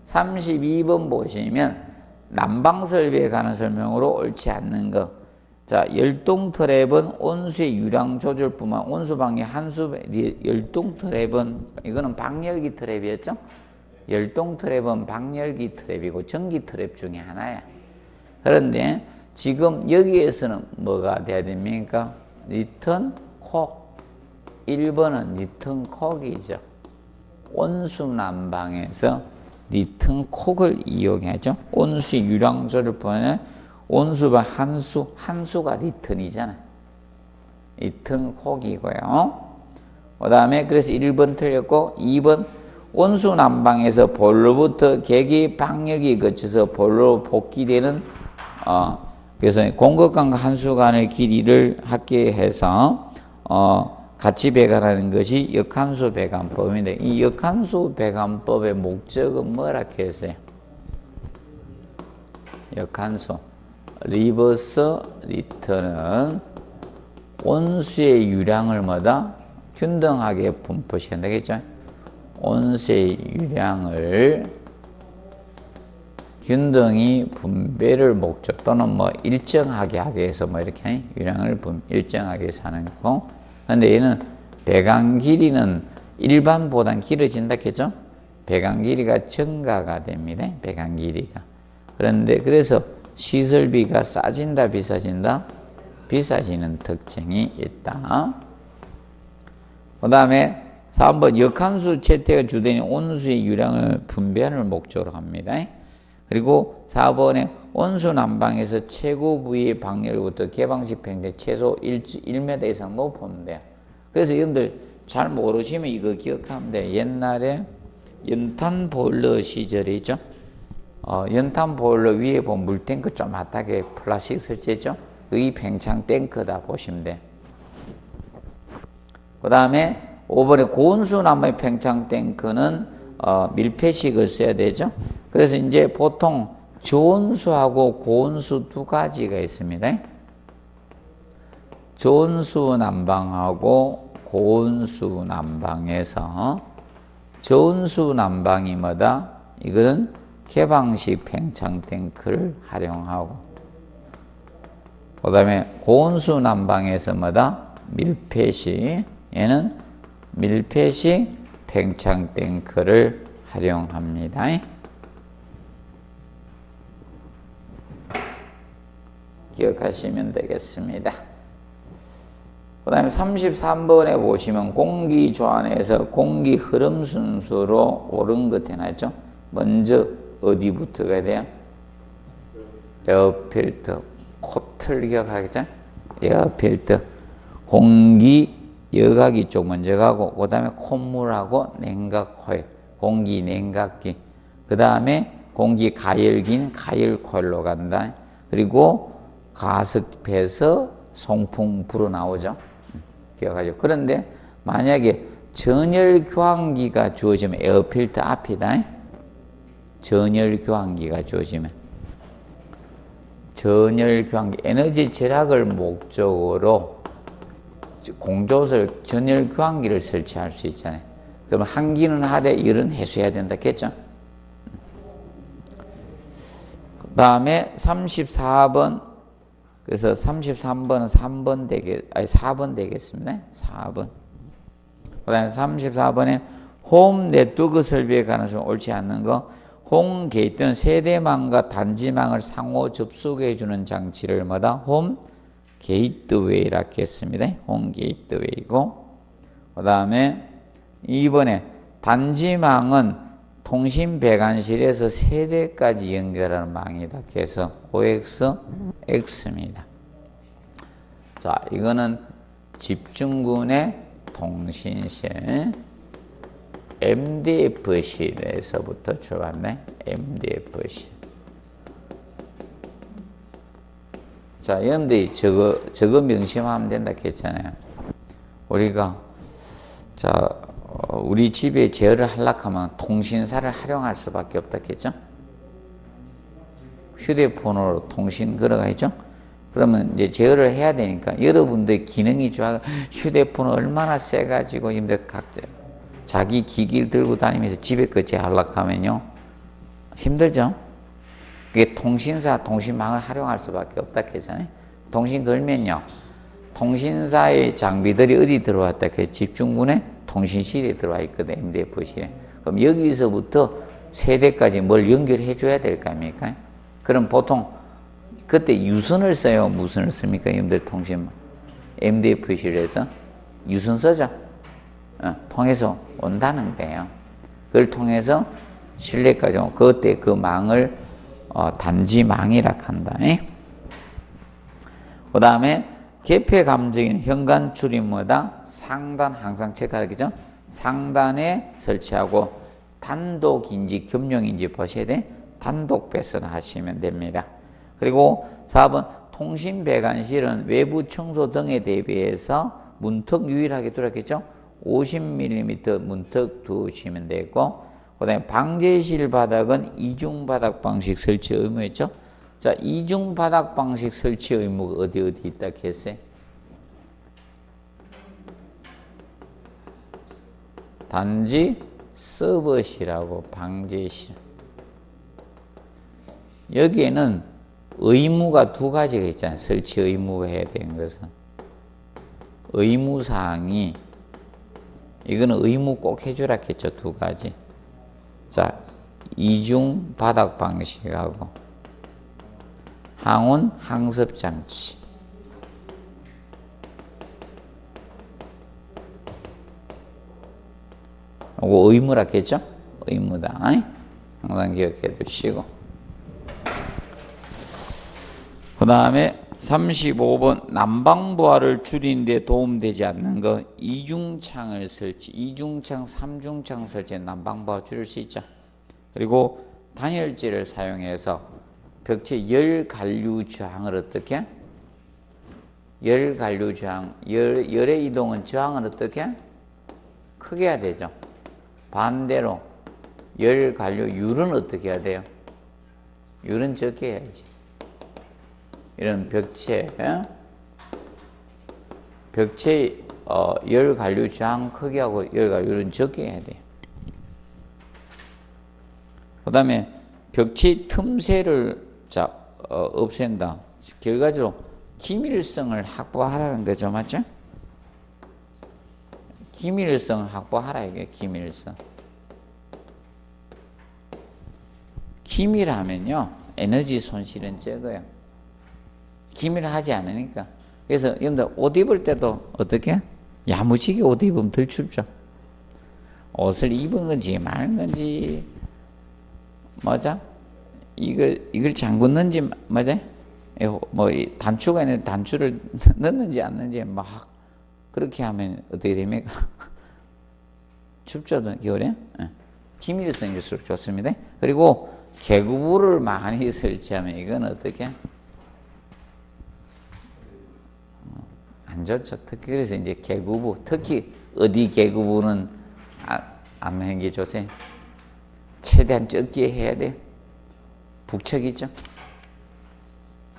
32번 보시면 난방 설비에 관한 설명으로 옳지 않는 것. 자, 열동 트랩은 온수의 유량 조절뿐만 온수 방해 열동 트랩은 이거는 방열기 트랩이었죠? 열동 트랩은 방열기 트랩이고 전기 트랩 중에 하나야. 그런데 지금 여기에서는 뭐가 돼야 됩니까? 리턴 콕. 1번은 리턴 콕이죠. 온수 난방에서 리턴 콕을 이용하죠. 온수의 유량 조절뿐만 온수방 한수가 리턴이잖아. 리턴 콕이고요. 그 다음에 그래서 1번 틀렸고 2번 온수 난방에서 볼로부터 계기 방역이 거쳐서 볼로 복귀되는 그래서 공급관과 한수관의 길이를 합계해서 같이 배관하는 것이 역함수 배관법인데 이 역함수 배관법의 목적은 뭐라 했어요? 역함수 리버스 리턴은 온수의 유량을 뭐다? 균등하게 분포시켜야 되겠죠? 온수의 유량을 균등히 분배를 목적 또는 뭐 일정하게 하기 위해서 뭐 이렇게 유량을 일정하게 사는 거. 근데 얘는 배관 길이는 일반보단 길어진다 했죠? 배관 길이가 증가가 됩니다. 배관 길이가. 그런데 그래서 시설비가 싸진다 비싸진다? 비싸지는 특징이 있다. 그 다음에 3번 역함수 채택의 주된 온수의 유량을 분배하는 목적으로 합니다. 그리고 4번에 온수 난방에서 최고 부위의 방열부터 개방식 평균 최소 1m 이상 높으면 돼요. 그래서 여러분들 잘 모르시면 이거 기억하면 돼요. 옛날에 연탄 보일러 시절에 있죠. 연탄 보일러 위에 보면 물탱크 조그맣게 플라스틱 설치했죠. 이 팽창 탱크다 보시면 돼. 그 다음에 5번에 고온수 난방의 팽창 탱크는 밀폐식을 써야 되죠. 그래서 이제 보통 저온수하고 고온수 두 가지가 있습니다. 저온수 난방하고 고온수 난방에서 저온수 난방이 뭐다? 이거는 개방식 팽창 탱크를 활용하고 그 다음에 고온수 난방에서 뭐다? 밀폐식 얘는 밀폐식 팽창 탱크를 활용합니다. 기억하시면 되겠습니다. 그 다음에 33번에 보시면 공기 조안에서 공기 흐름 순서로 옳은 것 해놨죠. 먼저 어디부터 가야 돼요? 에어필터. 코트를 기억하겠죠? 에어필터. 공기 여각이 쪽 먼저 가고 그 다음에 콧물하고 냉각 코일. 공기 냉각기. 그 다음에 공기 가열기는 가열 코일로 간다. 그리고 가습해서 송풍 불어 나오죠. 기억하죠. 그런데 만약에 전열 교환기가 주어지면 에어필터 앞이다. 전열 교환기가 주어지면 전열 교환기 에너지 절약을 목적으로 공조설 전열 교환기를 설치할 수 있잖아요. 그러면 한기는 하되 열은 해소해야 된다 했죠. 그 다음에 34번 그래서 33번은 4번 되겠습니다. 4번. 그 다음에 34번에 홈 네트워크 설비에 관해서 옳지 않는 거. 홈 게이트는 세대망과 단지망을 상호 접속해주는 장치를 뭐다? 홈 게이트웨이라고 했습니다. 홈 게이트웨이고. 그 다음에 2번에 단지망은 통신 배관실에서 세대까지 연결하는 망이다. 그래서 OX, X입니다. 자, 이거는 집중군의 통신실 MDF실에서부터 출발네. MDF실. 자, 여러분들이 저거 명심하면 된다 했잖아요. 우리가 우리 집에 제어를 하려고 하면 통신사를 활용할 수밖에 없다 했죠. 휴대폰으로 통신 걸어가죠. 그러면 이제 제어를 해야 되니까 여러분들 기능이 좋아 휴대폰을 얼마나 세가지고 각자 자기 기기를 들고 다니면서 집에 거 제어하려고 하면요 힘들죠. 그게 통신사 통신망을 활용할 수밖에 없다 했잖아요. 통신 걸면요 통신사의 장비들이 어디 들어왔다 그 집중군에 통신실에 들어와 있거든. MDF실에. 그럼 여기서부터 세대까지 뭘 연결해 줘야 될 거 아닙니까? 그럼 보통 그때 유선을 써요? 무선을 씁니까? 여러분들 통신 MDF실에서 유선 써죠? 통해서 온다는 거예요. 그걸 통해서 실내까지 오고 그때 그 망을 단지망이라 한다. 그 다음에 개폐 감정인 현관 출입 뭐다? 상단 항상 체크하겠죠? 상단에 설치하고 단독인지 겸용인지 보셔야 돼. 단독 배선하시면 됩니다. 그리고 4번 통신 배관실은 외부 청소 등에 대비해서 문턱 유일하게 두었겠죠. 50mm 문턱 두시면 되고, 그 다음에 방제실 바닥은 이중 바닥 방식 설치 의무였죠. 자, 이중 바닥 방식 설치 의무가 어디 있다 했어요? 단지 서버실하고 방제실. 여기에는 의무가 두 가지가 있잖아요. 설치 의무가 해야 되는 것은. 의무사항이, 이거는 의무 꼭 해주라 했죠. 두 가지. 자, 이중 바닥 방식하고 항온 항습 장치. 이거 의무라 했죠? 의무다. 항상 기억해 두시고. 그 다음에 35번 난방부하를 줄이는 데 도움되지 않는 거 이중창을 설치, 이중창, 삼중창 설치해 난방부하 줄일 수 있죠. 그리고 단열재를 사용해서 벽체 열 관류 저항을 어떻게? 열 관류 저항, 열의 이동은 저항을 어떻게? 크게 해야 되죠. 반대로 열 관류율은 어떻게 해야 돼요? 율은 적게 해야지. 이런 벽체 열 관류 저항 크기하고 열 관류율은 적게 해야 돼요. 그 다음에 벽체 틈새를 없앤다. 결과적으로 기밀성을 확보하라는 거죠, 맞죠? 기밀성 확보하라 이게 기밀성. 기밀하면요 에너지 손실은 적어요. 기밀하지 않으니까. 그래서 여러분들 옷 입을 때도 어떻게? 야무지게 옷 입으면 덜 춥죠. 옷을 입은 건지 말은 건지 맞아? 이걸 잠궜는지 맞아? 뭐 단추가 있는데 단추를 넣는지 안 넣는지 막 그렇게 하면 어떻게 됩니까? 춥죠, 겨울에? 기밀성일수록 좋습니다. 그리고 개구부를 많이 설치하면 이건 어떻게? 안 좋죠. 특히 그래서 이제 개구부, 특히 어디 개구부는 안 하는 게 좋으세요? 최대한 적게 해야 돼요. 북측이죠.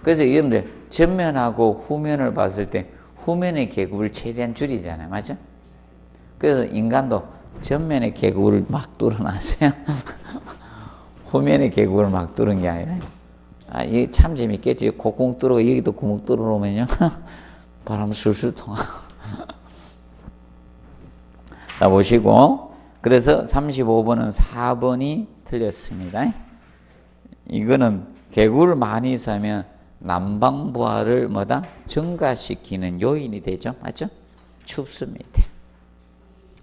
그래서 여러분들 전면하고 후면을 봤을 때 후면의 계급을 최대한 줄이잖아요. 맞죠? 그래서 인간도 전면의 계급을 막 뚫어놨어요. 후면의 계급을 막 뚫은 게 아니라. 이게 참 재밌겠죠. 콧구멍 뚫고 여기도 구멍 뚫어놓으면요. 바람 술술 통하고. 자, 보시고. 그래서 35번은 4번이 틀렸습니다. 이거는 계급을 많이 써면 난방부하를 증가시키는 요인이 되죠. 맞죠? 춥습니다.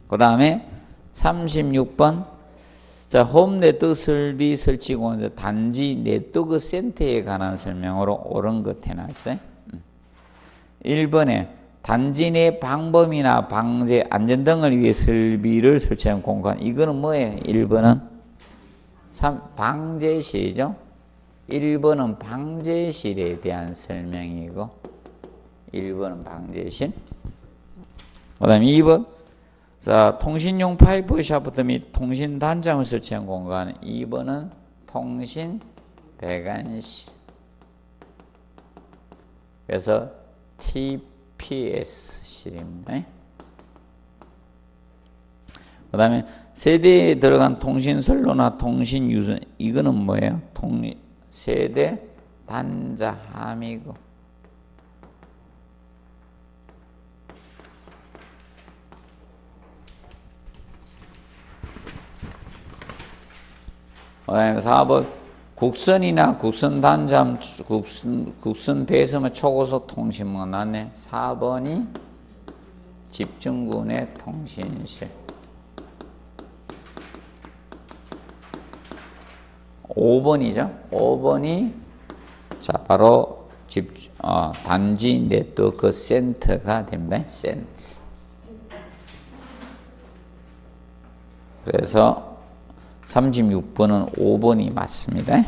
그 다음에 36번. 자, 홈 네트워크 설비 설치 공사 단지 네트워크 센터에 관한 설명으로 옳은 것 해놨어요. 1번에 단지 내 방범이나 방제, 안전 등을 위해 설비를 설치한 공간. 이거는 뭐예요? 1번은 방제실이죠. 1번은 방제실에 대한 설명이고 1번은 방제실. 그 다음에 2번. 자, 통신용 파이프 샤프트 및 통신 단장을 설치한 공간. 2번은 통신 배관실. 그래서 TPS실입니다. 그 다음에 세대에 들어간 통신선로나 통신유선. 이거는 뭐예요? 세대 단자함이고. 그 다음에 4번 국선이나 국선 단자함, 국선 배선의 초고속 통신망 나네. 4번이 집중군의 통신실. 5번이죠. 5번이 자 바로 단지 네트워크 센터가 됩니다. 센터. 그래서 36번은 5번이 맞습니다.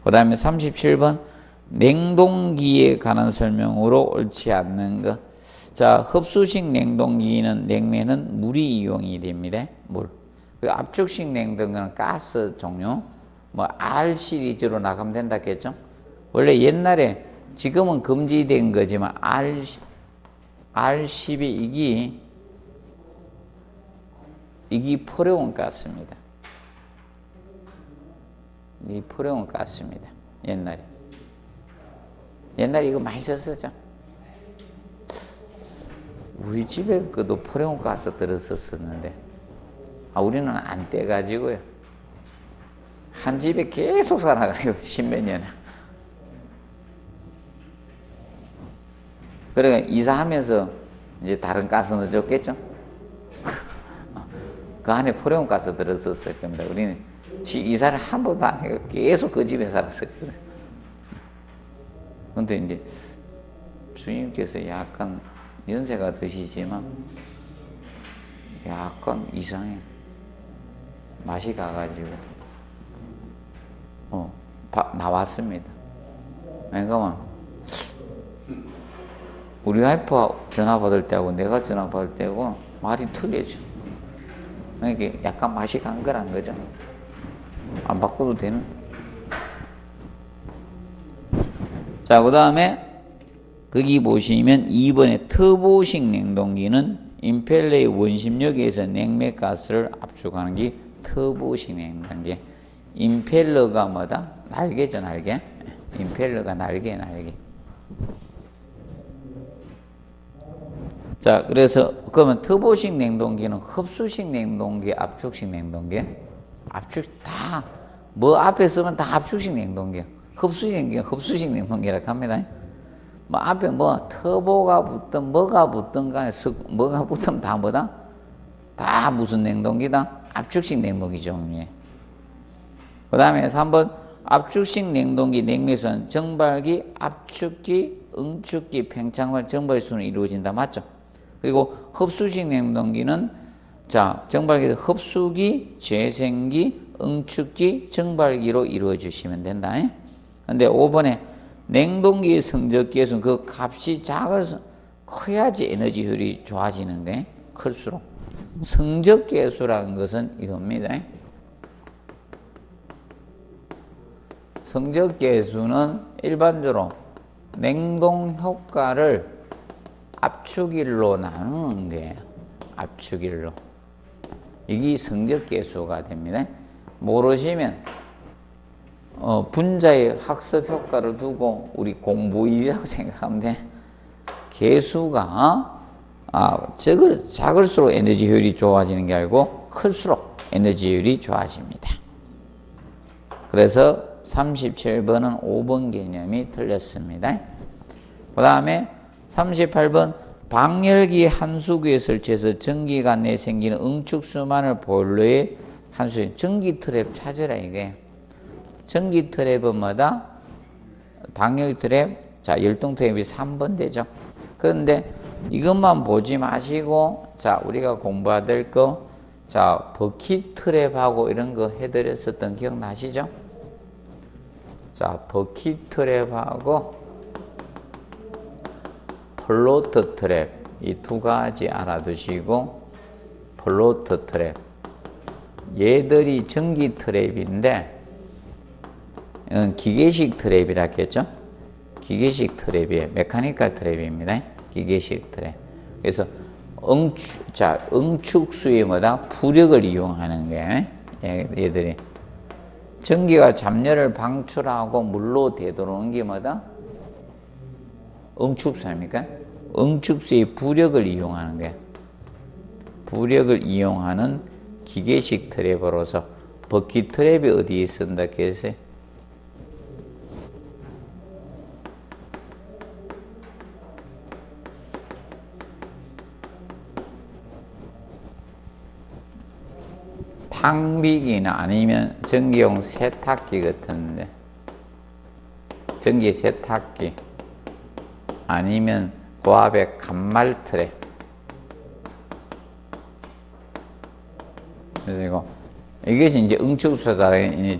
그 다음에 37번 냉동기에 관한 설명으로 옳지 않는 것. 자, 흡수식 냉동기는 냉매는 물이 이용이 됩니다. 물. 그리고 압축식 냉동기는 가스 종류. 뭐 R 시리즈로 나가면 된다 했죠. 원래 옛날에 지금은 금지된 거지만 R12 이게 포레온 가스입니다. 이 포레온 가스입니다. 옛날에 이거 많이 썼었죠. 우리 집에 그도 포레온 가스 들었었는데 우리는 안 떼가지고요. 한 집에 계속 살아가요. 십몇 년을. 그러니까 이사하면서 이제 다른 가스 넣어줬겠죠. 그 안에 포레온 가스 들었었을 겁니다. 우리는 이사를 한 번도 안 해요. 계속 그 집에 살았었거든요. 근데 이제 주님께서 약간 연세가 드시지만 약간 이상해. 맛이 가가지고 나왔습니다. 그러니까 우리 와이프가 전화 받을 때하고 내가 전화 받을 때하고 말이 틀려져. 그러니까 약간 맛이 간 거란 거죠. 안 바꿔도 되는. 자, 그 다음에 거기 보시면 2번에 터보식 냉동기는 임펠러의 원심력에서 냉매가스를 압축하는 게 터보식 냉동기. 임펠러가 뭐다? 날개죠, 날개. 임펠러가 날개. 자, 그래서 그러면 터보식 냉동기는 흡수식 냉동기, 압축식 냉동기. 압축 다 뭐 앞에 쓰면 다 압축식 냉동기. 흡수식 냉동기라고 합니다. 뭐 앞에 뭐 터보가 붙든 뭐가 붙든 간에 뭐가 붙으면 다 뭐다? 다 무슨 냉동기다? 압축식 냉동기 종류에. 그 다음에 3번 압축식 냉동기 냉매수는 정발기, 압축기, 응축기, 팽창발, 정발수는 이루어진다. 맞죠? 그리고 흡수식 냉동기는 자, 정발기에서 흡수기, 재생기, 응축기, 정발기로 이루어 주시면 된다. 근데 5번에 냉동기의 성적계수는 그 값이 커야지 에너지 효율이 좋아지는 게 클수록. 성적계수라는 것은 이겁니다. 성적계수는 일반적으로 냉동 효과를 압축일로 나누는 거예요. 압축일로. 이게 성적계수가 됩니다. 모르시면 분자의 학습 효과를 두고 우리 공부일이라고 생각하면 돼. 계수가 작을수록 에너지 효율이 좋아지는 게 아니고 클수록 에너지 효율이 좋아집니다. 그래서 37번은 5번 개념이 틀렸습니다. 그 다음에 38번 방열기 한수구에 설치해서 전기가 내 생기는 응축수만을 보일러의 한수에 전기 트랩 찾으라 이게. 전기 트랩은 뭐다? 방열 트랩, 자, 열동 트랩이 3번 되죠. 그런데 이것만 보지 마시고, 자, 우리가 공부해야 될 거, 자, 버킷 트랩하고 이런 거 해드렸었던 기억나시죠? 자, 버킷 트랩하고 플로트 트랩, 이 두 가지 알아두시고, 플로트 트랩. 얘들이 전기 트랩인데, 기계식 트랩이라 했죠? 기계식 트랩이에요. 메카니컬 트랩입니다. 기계식 트랩. 그래서 응축수의 뭐다? 부력을 이용하는 거예요. 얘들이. 전기가 잡열을 방출하고 물로 되돌아오는 게 뭐다? 응축수 아닙니까? 응축수의 부력을 이용하는 거예요. 부력을 이용하는 기계식 트랩으로서 버킷 트랩이 어디에 쓴다 했어요? 탕비기나 아니면 전기용 세탁기 같은데, 전기 세탁기 아니면 고압의 간말 트랩. 그리고 이것이 이제 응축수다.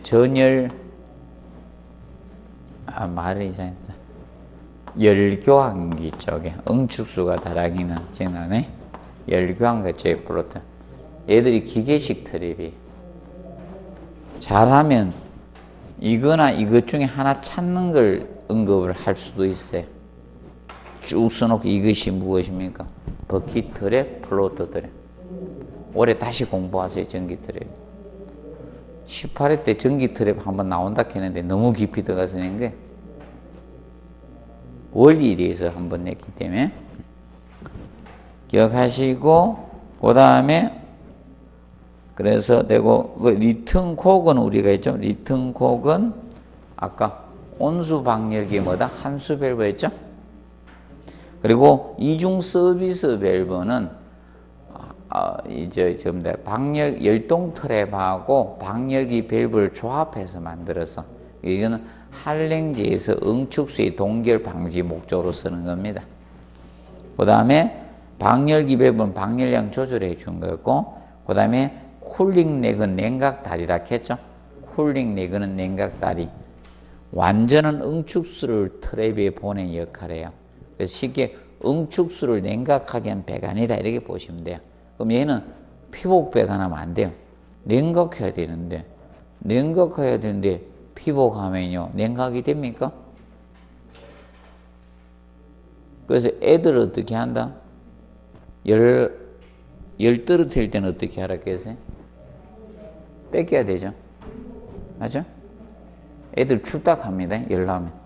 전열, 말이 이상했다. 열교환기 쪽에 응축수가 다량이는 지나네. 열교환기 쪽에 플로트. 얘들이 기계식 트랩이 잘하면 이거나 이것 중에 하나 찾는 걸 언급을 할 수도 있어요. 쭉 써놓고 이것이 무엇입니까? 버킷 트랩, 플로트 트랩. 올해 다시 공부하세요. 전기 트랩. 18회 때 전기 트랩 한번 나온다 했는데 너무 깊이 들어가서 낸 게 원리에 대해서 한번 냈기 때문에 기억하시고, 그 다음에 그래서 되고, 그 리턴콕은 우리가 했죠. 리턴콕은 아까 온수 방열기 뭐다? 한수 밸브 했죠. 그리고 이중 서비스 밸브는 이제 방열 열동 트랩하고 방열기 밸브를 조합해서 만들어서, 이거는 한랭지에서 응축수의 동결 방지 목적으로 쓰는 겁니다. 그 다음에 방열기 밸브는 방열량 조절해 준 거고, 그 다음에 쿨링 넥은 냉각다리라 했죠. 쿨링 넥은 냉각다리. 완전한 응축수를 트랩에 보낸 역할을 해요. 그래서 쉽게 응축수를 냉각하게 한 배관이다 이렇게 보시면 돼요. 그럼 얘는 피복 배관하면 안 돼요. 냉각해야 되는데 피복하면요 냉각이 됩니까? 그래서 애들 어떻게 한다? 열 떨어뜨릴 때는 어떻게 하라 했어요? 뺏겨야 되죠. 맞죠? 애들 출닥합니다. 열 나오면.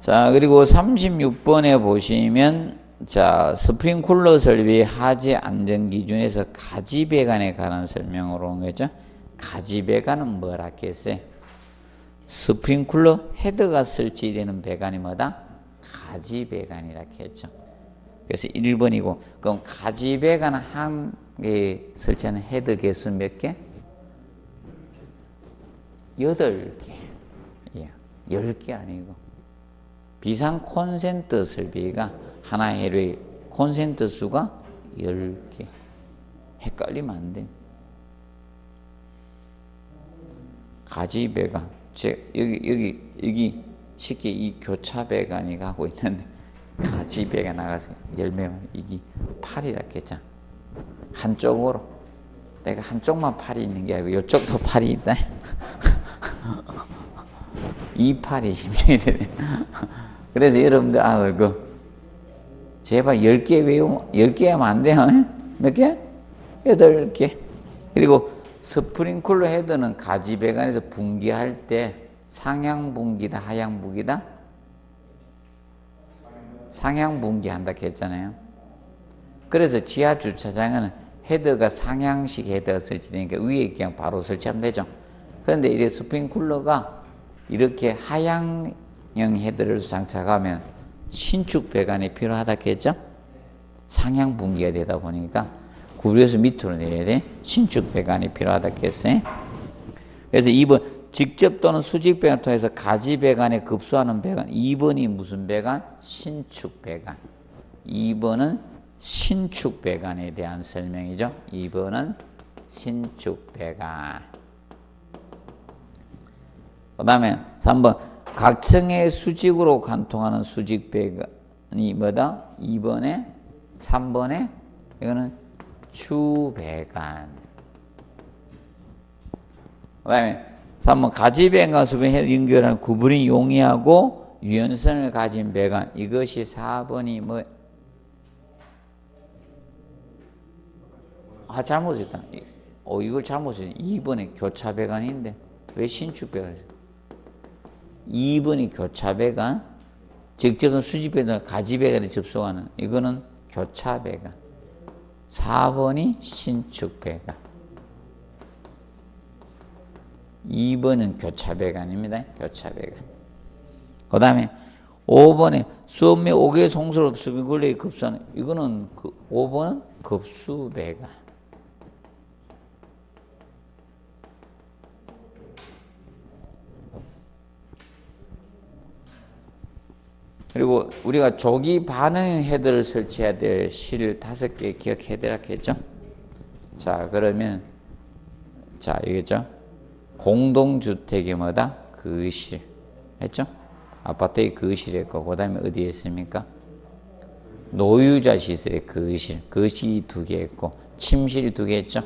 자, 그리고 36번에 보시면, 자, 스프링쿨러 설비 하지 안전 기준에서 가지 배관에 관한 설명으로 온 거죠. 가지 배관은 뭐라 했어요? 스프링쿨러 헤드가 설치되는 배관이 뭐다? 가지 배관이라 했죠. 그래서 1번이고, 그럼 가지 배관 한 개에 설치하는 헤드 개수 몇 개? 8개. 예, 10개 아니고. 비상 콘센트 설비가 하나 해로의 콘센트 수가 10개. 헷갈리면 안 돼. 가지 배관. 여기 쉽게 이 교차 배관이 가고 있는데, 가지 배관 나가서 열매만, 이게 팔이라 했잖아. 한쪽으로. 내가 한쪽만 팔이 있는 게 아니고, 이쪽도 팔이 있다. 이 팔이 심리래. 그래서 여러분들, 제발 10개 외우면, 10개 하면 안 돼요. 몇 개? 8개. 그리고 스프링쿨러 헤드는 가지 배관에서 분기할 때 상향 분기다, 하향 분기다? 상향 분기한다 했잖아요. 그래서 지하 주차장은 헤드가 상향식 헤드가 설치되니까 위에 그냥 바로 설치하면 되죠. 그런데 이 스프링쿨러가 이렇게 하향형 헤드를 장착하면 신축 배관이 필요하다 했죠. 상향 분기가 되다 보니까 구부려서 밑으로 내려야 돼. 신축 배관이 필요하다 했어요. 그래서 2번 직접 또는 수직 배관을 통해서 가지 배관에 급수하는 배관. 2번이 무슨 배관? 신축 배관. 2번은 신축 배관에 대한 설명이죠. 2번은 신축 배관. 그 다음에 3번 각층의 수직으로 관통하는 수직 배관이 뭐다? 2번에 3번에 이거는 추배관. 그 다음에 3번 가지배관과 수배관 연결하는 구분이 용이하고 유연성을 가진 배관. 이것이 4번이 뭐? 잘못했다. 이걸 잘못했다. 2번에 교차배관인데 왜 신축배관이죠? 2번이 교차배관, 직접은 수직배관, 가지배관에 접속하는, 이거는 교차배관. 4번이 신축배관. 2번은 교차배관입니다. 교차배관. 그 다음에 5번에 수업 및 5개의 송수로 스프링쿨러에 급수하는, 이거는 5번은 급수배관. 그리고 우리가 조기 반응 헤드를 설치해야 될 실 5개 기억해야 되라 했죠. 자, 그러면 자, 이거죠. 공동주택이 뭐다? 거실 했죠? 아파트의 거실이 있고, 그 다음에 어디에 있습니까? 노유자 시설의 거실, 거실이 2개 있고, 침실이 2개 있죠?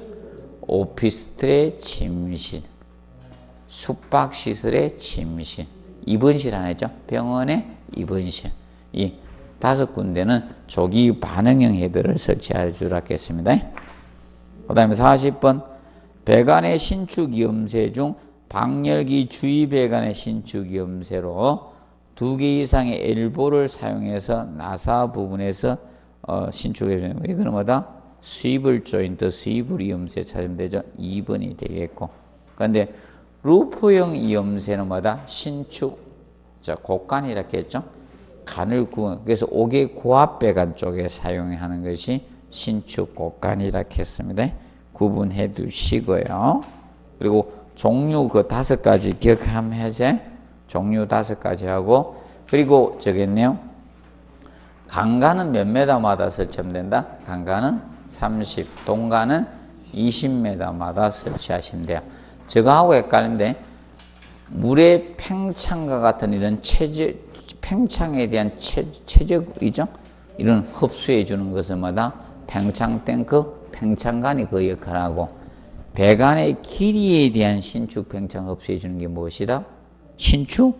오피스텔의 침실, 숙박시설의 침실, 입원실 하나 있죠? 병원의 입원실. 이 5군데는 조기 반응형 헤드를 설치해 주라 했습니다. 그 다음에 40번, 배관의 신축이음새 중 방열기 주위 배관의 신축이음새로 2개 이상의 엘보를 사용해서 나사 부분에서 신축해. 이거는 뭐다? 스위블 조인트, 스위블 이음새 찾으면 되죠. 2번이 되겠고. 그런데 루프형 이음새는 뭐다? 신축, 자, 곡간이라고 했죠. 간을 구분, 그래서 5개 고압 배관 쪽에 사용하는 것이 신축 곡간이라고 했습니다. 구분해 두시고요. 그리고 종류 그 5가지 기억하면 해제. 종류 5가지 하고, 그리고 저기 있네요. 강간은 몇 메다마다 설치하면 된다? 강간은 30, 동간은 20m마다 설치하시면 돼요. 저거하고 헷갈린데, 물의 팽창과 같은 이런 팽창에 대한 최적이죠? 이런 흡수해 주는 것은 뭐다? 팽창 탱크, 팽창관이 그 역할을 하고, 배관의 길이에 대한 신축 팽창 흡수해 주는 게 무엇이다? 신축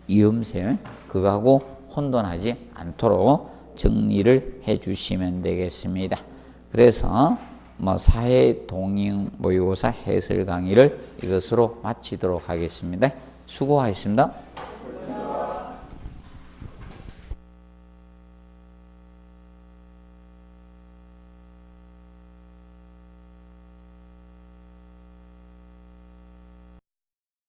이음새. 그거하고 혼돈하지 않도록 정리를 해 주시면 되겠습니다. 그래서 뭐 사회 동행 모의고사 해설 강의를 이것으로 마치도록 하겠습니다. 수고하셨습니다.